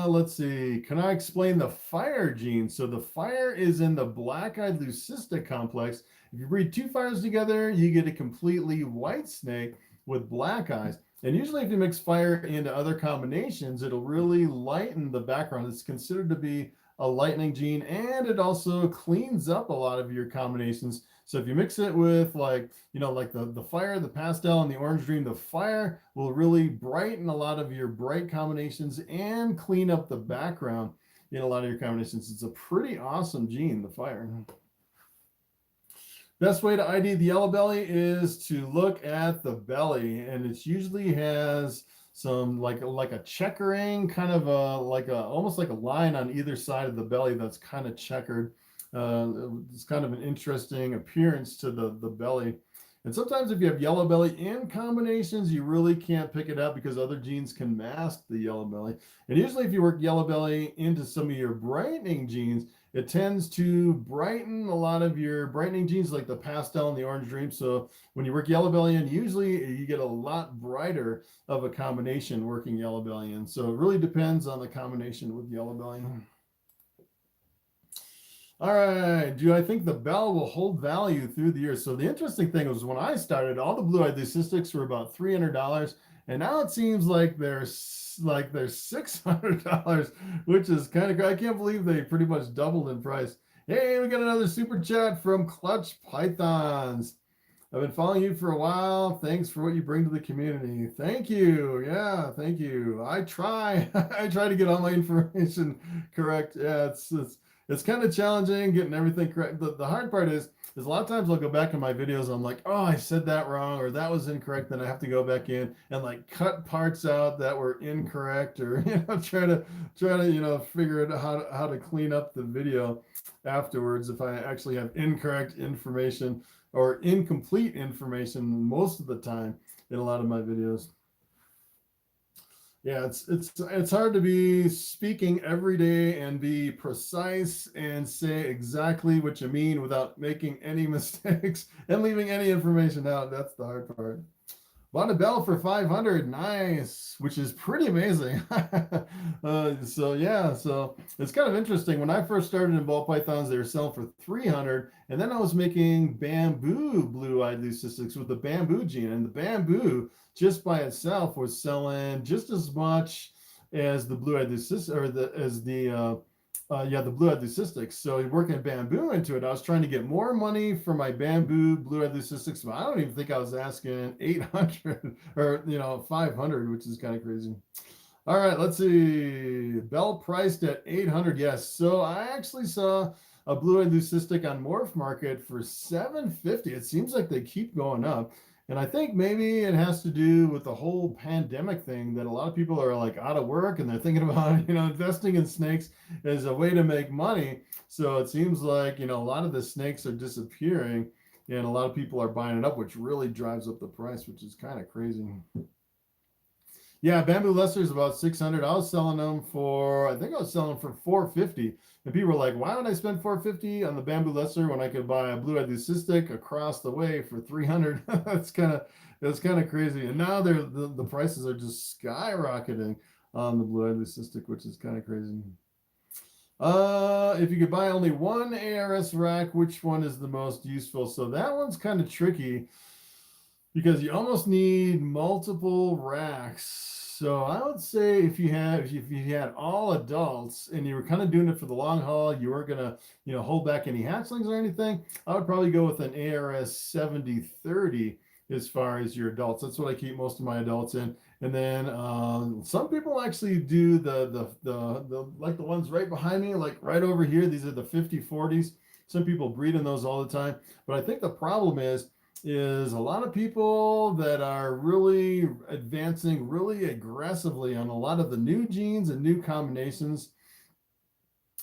Let's see. Can I explain the fire gene? So the fire is in the black-eyed leucistic complex. If you breed two fires together, you get a completely white snake with black eyes. And usually if you mix fire into other combinations, it'll really lighten the background. It's considered to be a lightning gene, and it also cleans up a lot of your combinations. So if you mix it with like the fire, the pastel, and the orange dream, the fire will really brighten a lot of your bright combinations and clean up the background in a lot of your combinations. It's a pretty awesome gene, the fire. Best way to ID the yellow belly is to look at the belly, and it usually has some like a checkering kind of almost like a line on either side of the belly that's kind of checkered. It's kind of an interesting appearance to the belly. And sometimes if you have yellow belly in combinations, you really can't pick it up because other genes can mask the yellow belly. And usually if you work yellow belly into some of your brightening genes, it tends to brighten a lot of your brightening genes like the pastel and the orange dream. So when you work yellow belly in, usually you get a lot brighter of a combination working yellow belly in. So it really depends on the combination with yellow belly. All right, do I think the bell will hold value through the years? So the interesting thing was when I started, all the blue-eyed leucistics were about $300, and now it seems like they're $600, which is kind of, I can't believe they pretty much doubled in price. Hey, we got another super chat from Clutch Pythons. I've been following you for a while. Thanks for what you bring to the community. Thank you. Yeah, thank you. I try. I try to get all my information correct. Yeah, it's kind of challenging getting everything correct. The hard part is a lot of times I'll go back in my videos. I'm like, oh, I said that wrong, or that was incorrect. Then I have to go back in and like cut parts out that were incorrect, or try to figure out how to clean up the video afterwards if I actually have incorrect information or incomplete information most of the time in a lot of my videos. Yeah, it's hard to be speaking every day and be precise and say exactly what you mean without making any mistakes and leaving any information out. That's the hard part. Bought a bell for $500, nice, which is pretty amazing. So it's kind of interesting. When I first started in ball pythons, they were selling for $300, and then I was making bamboo blue-eyed leucistics with the bamboo gene, and the bamboo just by itself was selling just as much as the blue-eyed leucistic, or the blue-eyed leucistics. So working bamboo into it, I was trying to get more money for my bamboo blue-eyed leucistics, but I don't even think I was asking 800 or 500, which is kind of crazy. All right, let's see. Bell priced at 800. Yes. So I actually saw a blue-eyed leucistic on Morphmarket for $750. It seems like they keep going up. And I think maybe it has to do with the whole pandemic thing, that a lot of people are like out of work and they're thinking about, investing in snakes as a way to make money. So it seems like, a lot of the snakes are disappearing and a lot of people are buying it up, which really drives up the price, which is kind of crazy. Yeah, bamboo lesser is about 600. I was selling them for, I think I was selling them for $450. And people were like, why would I spend $450 on the bamboo lesser when I could buy a blue-eyed leucistic across the way for $300? That's kind of crazy. And now the prices are just skyrocketing on the blue-eyed leucistic, which is kind of crazy. If you could buy only one ARS rack, which one is the most useful? So that one's kind of tricky because you almost need multiple racks. So I would say if you had all adults and you were kind of doing it for the long haul, you weren't gonna hold back any hatchlings or anything, I would probably go with an ARS 7030 as far as your adults. That's what I keep most of my adults in. And then some people actually do the like the ones right behind me, like right over here. These are the 5040s. Some people breed in those all the time. But I think the problem is a lot of people that are really advancing really aggressively on a lot of the new genes and new combinations.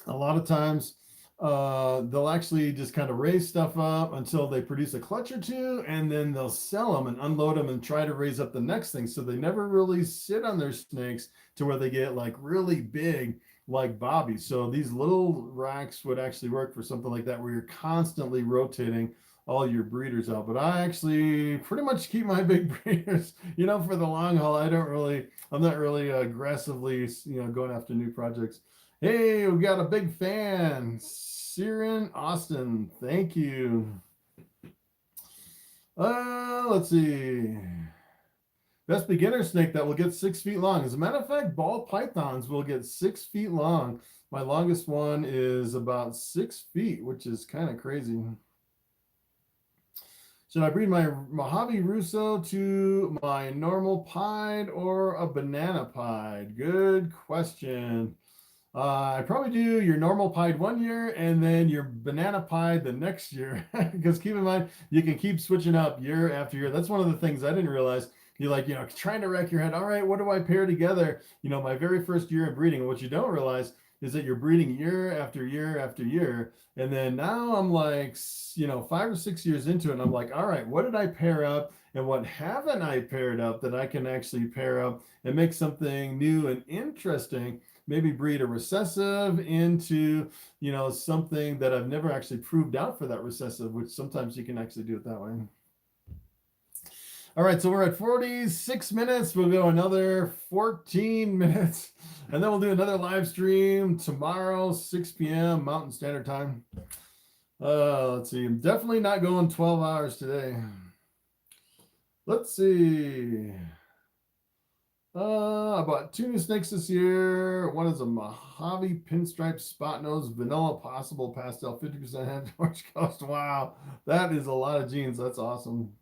A lot of times they'll actually just kind of raise stuff up until they produce a clutch or two, and then they'll sell them and unload them and try to raise up the next thing. So they never really sit on their snakes to where they get like really big like bobbies. So these little racks would actually work for something like that, where you're constantly rotating all your breeders out. But I actually pretty much keep my big breeders, you know, for the long haul. I'm not really aggressively, you know, going after new projects. Hey, we got a big fan, Siren Austin. Thank you. Let's see. Best beginner snake that will get 6 feet long. As a matter of fact, ball pythons will get 6 feet long. My longest one is about 6 feet, which is kind of crazy. Should I breed my Mojave Russo to my normal pied or a banana pied? Good question. I probably do your normal pied 1 year and then your banana pied the next year. Because keep in mind, you can keep switching up year after year. That's one of the things I didn't realize. You're like, you know, trying to wreck your head. All right, what do I pair together? You know, my very first year of breeding. And what you don't realize is that you're breeding year after year after year. And then now I'm like, you know, 5 or 6 years into it. And I'm like, all right, what did I pair up? And what haven't I paired up that I can actually pair up and make something new and interesting? Maybe breed a recessive into, you know, something that I've never actually proved out for that recessive, which sometimes you can actually do it that way. All right, so we're at 46 minutes. We'll go another 14 minutes, and then we'll do another live stream tomorrow, 6 p.m. Mountain Standard Time. Let's see. I'm definitely not going 12 hours today. Let's see. I bought 2 new snakes this year. One is a Mojave pinstripe spot nose vanilla possible pastel 50% head orange coast. Wow, that is a lot of genes. That's awesome.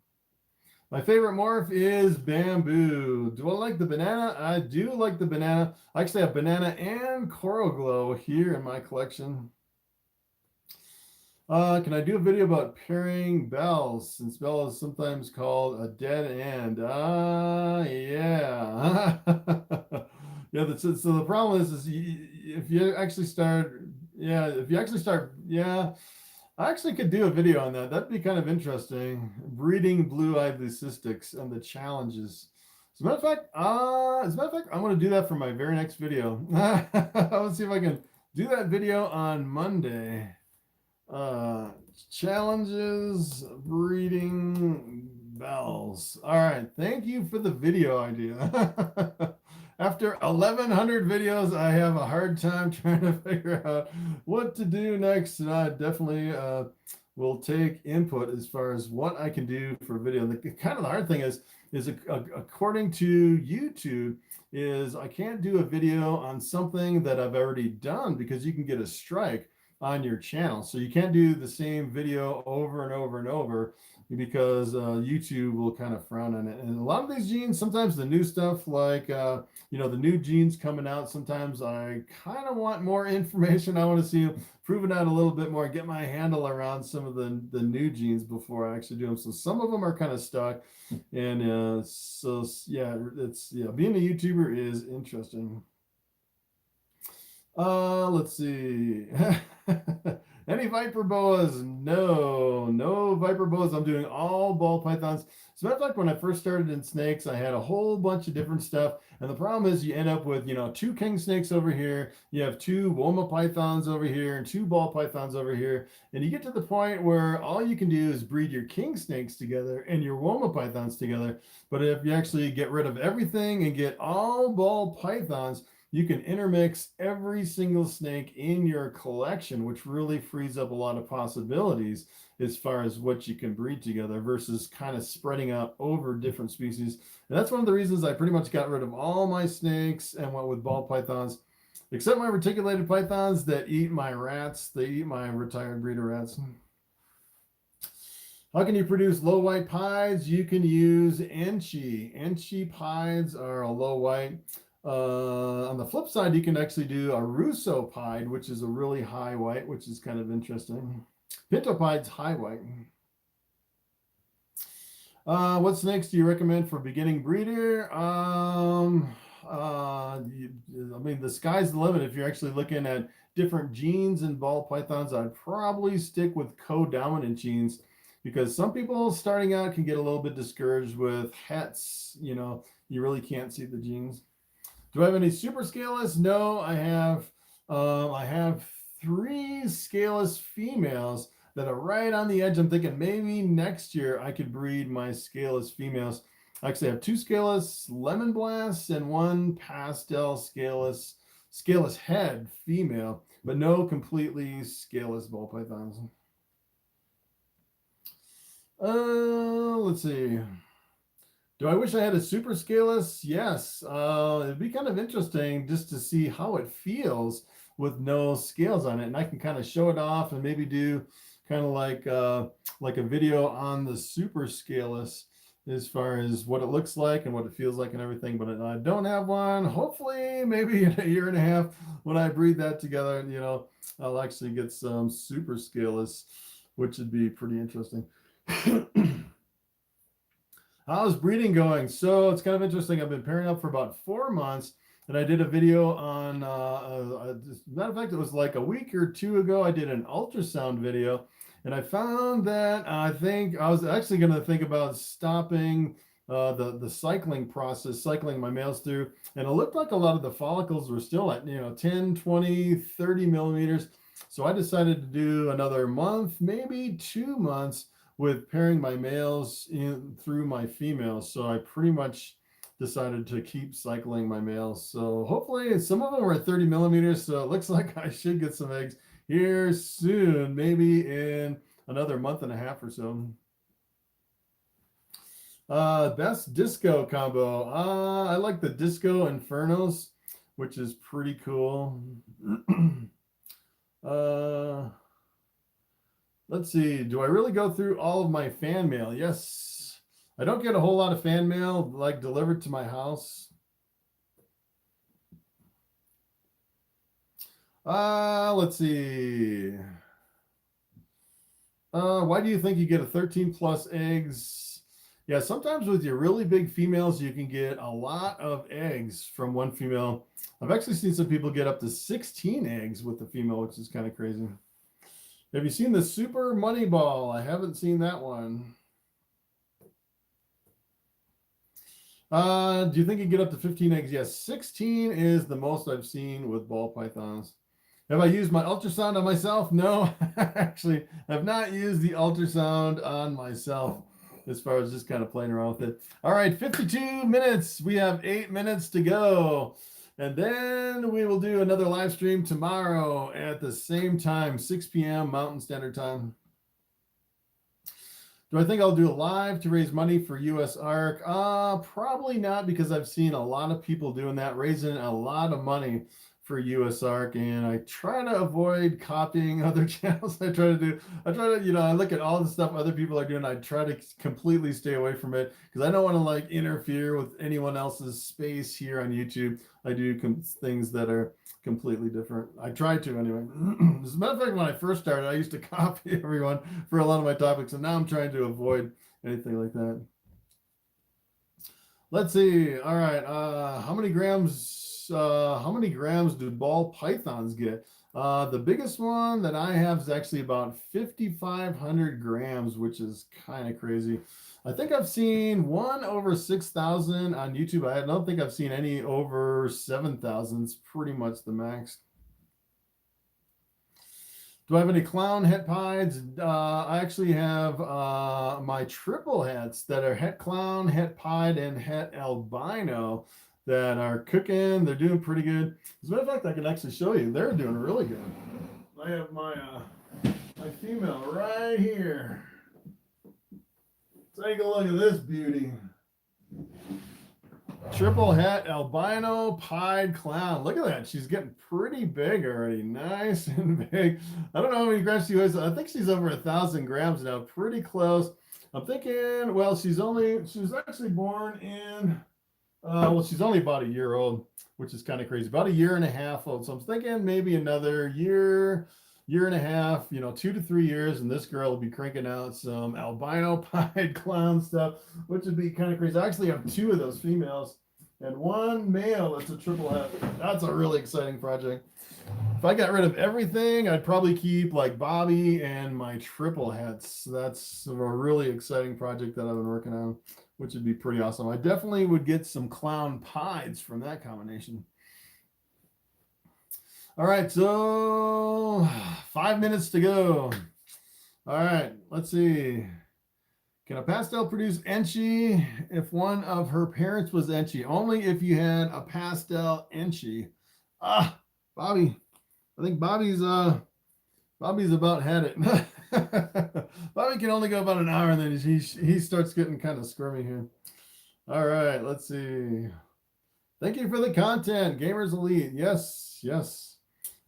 My favorite morph is bamboo. Do I like the banana? I do like the banana. I actually have banana and coral glow here in my collection. Can I do a video about pairing bells, since bell is sometimes called a dead end? Yeah. Yeah, so the problem is if you actually start, I actually could do a video on that. That'd be kind of interesting. Breeding blue-eyed leucistics and the challenges. As a matter of fact, I'm going to do that for my very next video. Let's see if I can do that video on Monday. Challenges breeding bells. All right. Thank you for the video idea. After 1,100 videos, I have a hard time trying to figure out what to do next. And I definitely will take input as far as what I can do for video. The kind of the hard thing is according to YouTube, is I can't do a video on something that I've already done because you can get a strike on your channel. So you can't do the same video over and over and over because YouTube will kind of frown on it. And a lot of these genes, sometimes the new stuff, like you know, the new genes coming out, sometimes I kind of want more information. I want to see them proven out a little bit more, get my handle around some of the new genes before I actually do them. So some of them are kind of stuck. And so yeah, being a YouTuber is interesting. Let's see. Any viper boas? No viper boas. I'm doing all ball pythons. As a matter of fact, when I first started in snakes, I had a whole bunch of different stuff. And the problem is you end up with, you know, 2 king snakes over here. You have 2 woma pythons over here and 2 ball pythons over here. And you get to the point where all you can do is breed your king snakes together and your woma pythons together. But if you actually get rid of everything and get all ball pythons, you can intermix every single snake in your collection, which really frees up a lot of possibilities as far as what you can breed together versus kind of spreading out over different species. And that's one of the reasons I pretty much got rid of all my snakes and went with ball pythons, except my reticulated pythons that eat my rats. They eat my retired breeder rats. How can you produce low white pies? You can use Enchi. Enchi pies are a low white. On the flip side, you can actually do a Russo pied, which is a really high white, which is kind of interesting. Pinto pied's high white. What snakes do you recommend for beginning breeder? I mean, the sky's the limit if you're actually looking at different genes in ball pythons, I'd probably stick with co-dominant genes, because some people starting out can get a little bit discouraged with hets. You know, you really can't see the genes. Do I have any super scaleless? No, I have 3 scaleless females that are right on the edge. I'm thinking maybe next year I could breed my scaleless females. I actually have 2 scaleless lemon blasts and 1 pastel scaleless head female, but no completely scaleless ball pythons. Let's see. Do I wish I had a super scaleless? Yes. It'd be kind of interesting just to see how it feels with no scales on it, and I can kind of show it off and maybe do kind of like a video on the super scaleless as far as what it looks like and what it feels like and everything. But I don't have one. Hopefully, maybe in a year and a half, when I breed that together, you know, I'll actually get some super scaleless, which would be pretty interesting. How's breeding going? So it's kind of interesting. I've been pairing up for about 4 months, and I did a video on, as a matter of fact, it was like a week or 2 ago, I did an ultrasound video, and I found that I was actually going to think about stopping the cycling process, cycling my males through, and it looked like a lot of the follicles were still at, 10, 20, 30 millimeters. So I decided to do another month, maybe 2 months, with pairing my males in through my females. So I pretty much decided to keep cycling my males. So hopefully some of them are at 30 millimeters. So it looks like I should get some eggs here soon, maybe in another month and a half or so. Best disco combo. I like the Disco Infernos, which is pretty cool. Let's see. Do I really go through all of my fan mail? Yes. I don't get a whole lot of fan mail like delivered to my house. Let's see. Why do you think you get a 13 plus eggs? Yeah, sometimes with your really big females, you can get a lot of eggs from one female. I've actually seen some people get up to 16 eggs with the female, which is kind of crazy. Have you seen the Super Money Ball? I haven't seen that one. Do you think you get up to 15 eggs? Yes, 16 is the most I've seen with ball pythons. Have I used my ultrasound on myself? No, actually, I've not used the ultrasound on myself as far as just kind of playing around with it. All right, 52 minutes. We have 8 minutes to go. And then we will do another live stream tomorrow at the same time, 6 p.m. Mountain Standard Time. Do I think I'll do a live to raise money for US ARC? Probably not, because I've seen a lot of people doing that, raising a lot of money for US ARC, and I try to avoid copying other channels. I try to, I look at all the stuff other people are doing. I try to completely stay away from it, because I don't want to like interfere with anyone else's space here on YouTube. I do things that are completely different. I try to anyway. As a matter of fact, when I first started, I used to copy everyone for a lot of my topics, and now I'm trying to avoid anything like that. Let's see. All right. How many grams do ball pythons get? The biggest one that I have is actually about 5,500 grams, which is kind of crazy. I think I've seen one over 6,000 on YouTube. I don't think I've seen any over 7,000. It's pretty much the max. Do I have any clown het pieds? I actually have my triple hets that are het clown, het pied, and het albino that are cooking. They're doing pretty good. As a matter of fact, I can actually show you. They're doing really good. I have my my female right here. Take a look at this beauty. Triple het albino pied clown. Look at that. She's getting pretty big already. Nice and big. I don't know how many grams she weighs. I think she's over 1,000 grams now. Pretty close. I'm thinking, well, she was actually born in, well, she's only about a year old, which is kind of crazy. About a year and a half old. So I'm thinking maybe another year and a half, 2 to 3 years, and this girl will be cranking out some albino pied clown stuff, which would be kind of crazy. I actually have 2 of those females and 1 male that's a triple het. That's a really exciting project. If I got rid of everything, I'd probably keep like Bobby and my triple heads. That's a really exciting project that I've been working on, which would be pretty awesome. I definitely would get some clown pies from that combination. All right, so 5 minutes to go. All right, let's see. Can a pastel produce enchi if one of her parents was enchi? Only if you had a pastel enchi. Ah, Bobby. I think Bobby's about had it. Bobby can only go about an hour and then he starts getting kind of squirmy here. All right, let's see. Thank you for the content, Gamers Elite. Yes, yes.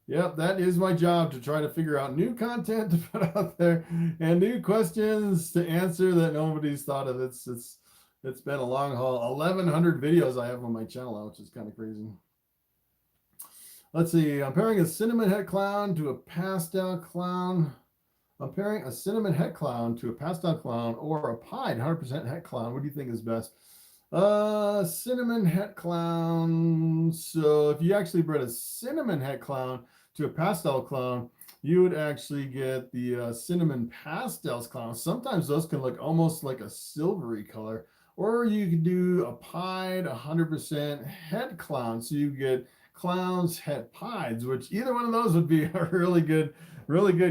Yep, that is my job, to try to figure out new content to put out there and new questions to answer that nobody's thought of. It's been a long haul. 1,100 videos I have on my channel, which is kind of crazy. Let's see. I'm pairing a cinnamon head clown to a pastel clown. I'm pairing a cinnamon head clown to a pastel clown or a pied 100% head clown. What do you think is best? Cinnamon head clown. So if you actually bred a cinnamon head clown to a pastel clown, you would actually get the cinnamon pastels clown. Sometimes those can look almost like a silvery color. Or you could do a pied 100% head clown. So you get clowns head pieds, which either one of those would be a really good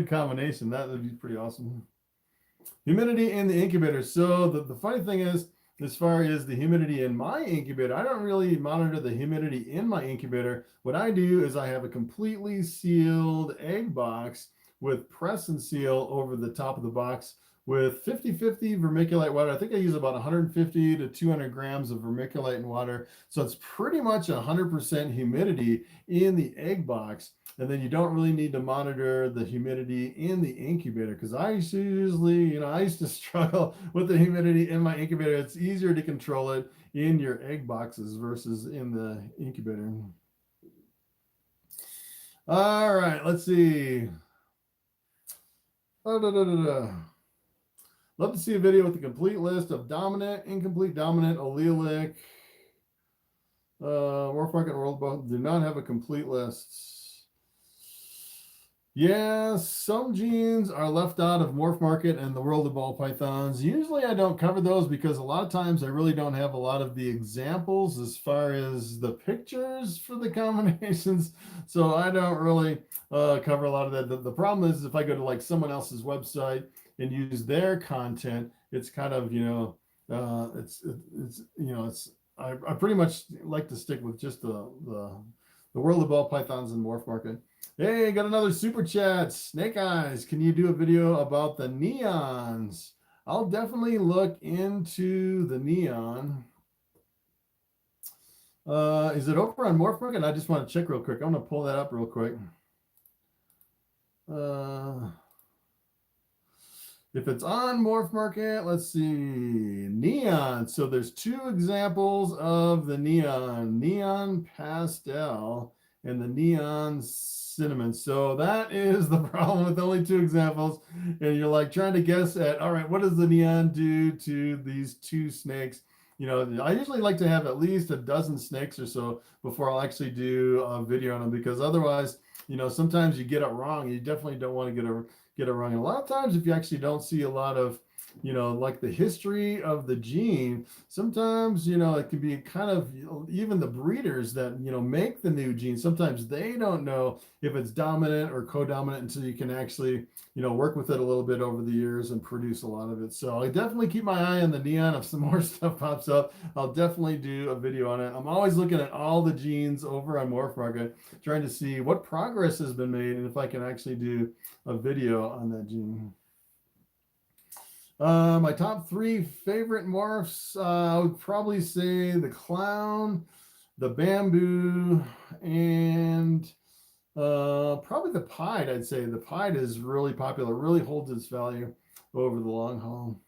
combination. That would be pretty awesome. Humidity in the incubator. So the funny thing is, as far as the humidity in my incubator, I don't really monitor the humidity in my incubator. What I do is I have a completely sealed egg box with press and seal over the top of the box with 50-50 vermiculite water. I think I use about 150 to 200 grams of vermiculite in water. So it's pretty much 100% humidity in the egg box. And then you don't really need to monitor the humidity in the incubator, because I usually, I used to struggle with the humidity in my incubator. It's easier to control it in your egg boxes versus in the incubator. All right, let's see. Love to see a video with a complete list of dominant, incomplete, dominant, allelic. Morphmarket World both do not have a complete list. Yes, some genes are left out of Morphmarket and the World of Ball Pythons. Usually I don't cover those because a lot of times I really don't have a lot of the examples as far as the pictures for the combinations. So I don't really cover a lot of that. The problem is if I go to like someone else's website and use their content, it's kind of, I pretty much like to stick with just the World of Ball Pythons and Morphmarket. Hey, got another super chat. Snake Eyes, can you do a video about the neons? I'll definitely look into the neon. Is it over on Morphmarket? I just want to check real quick. I'm going to pull that up real quick. If it's on Morphmarket, let's see. Neon. So there's two examples of the neon. Neon pastel and the neon cinnamon. So that is the problem with only two examples. And you're like trying to guess at, all right, what does the neon do to these two snakes? I usually like to have at least a dozen snakes or so before I'll actually do a video on them, because otherwise, sometimes you get it wrong. You definitely don't want to get it wrong. And a lot of times, if you actually don't see a lot of, like the history of the gene, sometimes, it can be kind of, even the breeders that, make the new gene, sometimes they don't know if it's dominant or co-dominant until you can actually, work with it a little bit over the years and produce a lot of it. So I definitely keep my eye on the neon. If some more stuff pops up, I'll definitely do a video on it. I'm always looking at all the genes over on Morphmarket, trying to see what progress has been made and if I can actually do a video on that gene. My top three favorite morphs, I would probably say the clown, the bamboo, and probably the pied. I'd say the pied is really popular, really holds its value over the long haul.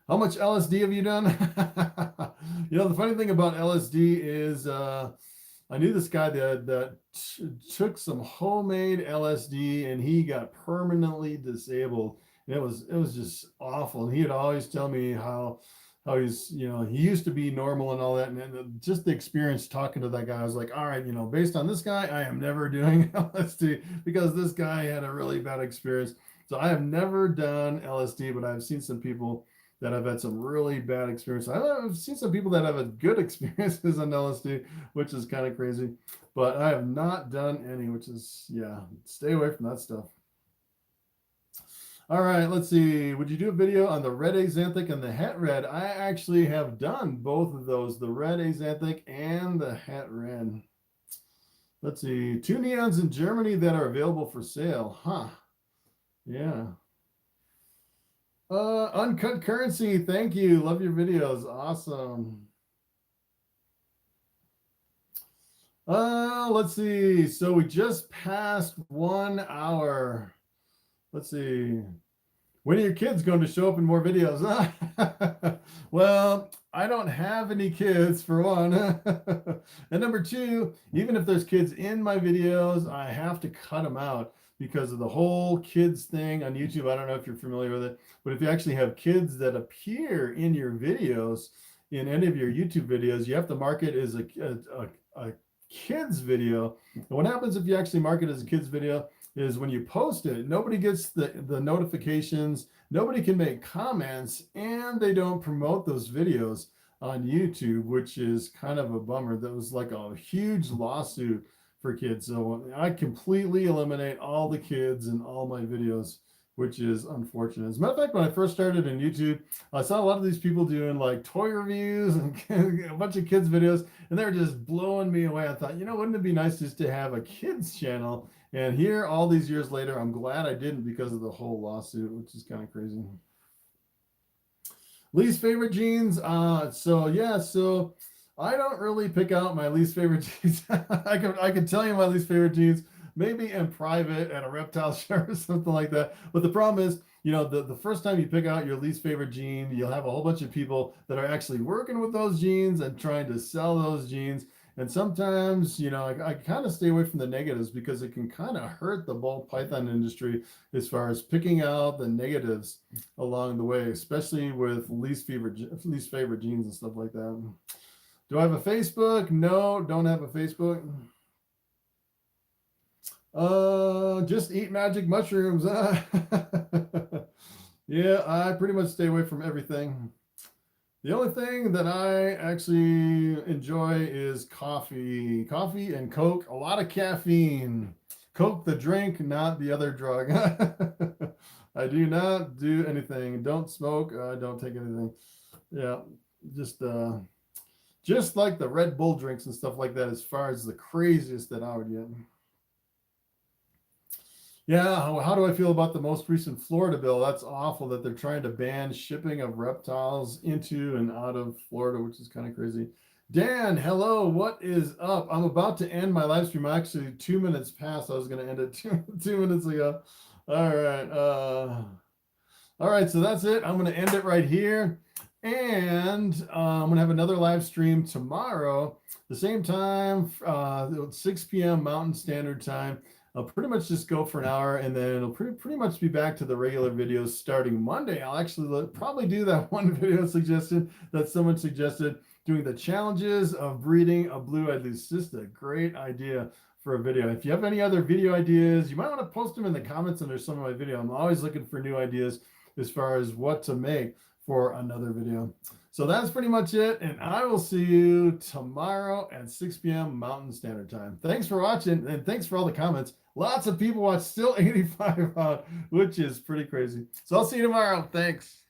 How much LSD have you done? The funny thing about LSD is I knew this guy that took some homemade LSD and he got permanently disabled. It was just awful. And he'd always tell me how how he's, you know, he used to be normal and all that. And just the experience talking to that guy, I was like, all right, you know, based on this guy, I am never doing LSD because this guy had a really bad experience. So I have never done LSD, but I've seen some people that have had some really bad experience. I've seen some people that have had good experiences on LSD, which is kind of crazy, but I have not done any, which is, yeah, stay away from that stuff. All right, let's see. Would you do a video on the red axanthic and the het red? I actually have done both of those, the red axanthic and the het red. Let's see. 2 neons in Germany that are available for sale. Huh. Yeah. Uncut Currency, thank you. Love your videos. Awesome. Let's see. So we just passed 1 hour. Let's see. When are your kids going to show up in more videos? Well, I don't have any kids, for one. And number 2, even if there's kids in my videos, I have to cut them out because of the whole kids thing on YouTube. I don't know if you're familiar with it, but if you actually have kids that appear in your videos, in any of your YouTube videos, you have to mark it as a kids video. And what happens if you actually mark it as a kids video is when you post it, nobody gets the notifications, nobody can make comments, and they don't promote those videos on YouTube, which is kind of a bummer. That was like a huge lawsuit for kids. So I completely eliminate all the kids in all my videos, which is unfortunate. As a matter of fact, when I first started in YouTube, I saw a lot of these people doing like toy reviews and a bunch of kids videos, and they were just blowing me away. I thought, you know, wouldn't it be nice just to have a kids channel? And here, all these years later, I'm glad I didn't because of the whole lawsuit, which is kind of crazy. Least favorite jeans. So I don't really pick out my least favorite jeans. I can tell you my least favorite jeans, maybe in private at a reptile show or something like that. But the problem is, you know, the first time you pick out your least favorite jean, you'll have a whole bunch of people that are actually working with those jeans and trying to sell those jeans. And sometimes, you know, I kind of stay away from the negatives because it can kind of hurt the Ball Python industry as far as picking out the negatives along the way, especially with least favorite jeans and stuff like that. Do I have a Facebook? No, don't have a Facebook. Just eat magic mushrooms. Yeah, I pretty much stay away from everything. The only thing that I actually enjoy is coffee. Coffee and Coke, a lot of caffeine. Coke, the drink, not the other drug. I do not do anything. Don't smoke. I don't take anything. Yeah, just like the Red Bull drinks and stuff like that, as far as the craziest that I would get. Yeah, how do I feel about the most recent Florida bill? That's awful that they're trying to ban shipping of reptiles into and out of Florida, which is kind of crazy. Dan, hello, what is up? I'm about to end my live stream. Actually, 2 minutes past. I was going to end it two minutes ago. All right, so that's it. I'm going to end it right here. And I'm going to have another live stream tomorrow, the same time, 6 p.m. Mountain Standard Time. I'll pretty much just go for an hour, and then it'll pretty much be back to the regular videos starting Monday. I'll actually probably do that one video suggestion that someone suggested, doing the challenges of breeding a blue-eyed leucista. Great idea for a video. If you have any other video ideas, you might want to post them in the comments under some of my video. I'm always looking for new ideas as far as what to make for another video. So that's pretty much it, and I will see you tomorrow at 6 p.m. Mountain Standard Time. Thanks for watching, and thanks for all the comments. Lots of people watch, still 85 out, which is pretty crazy. So I'll see you tomorrow. Thanks.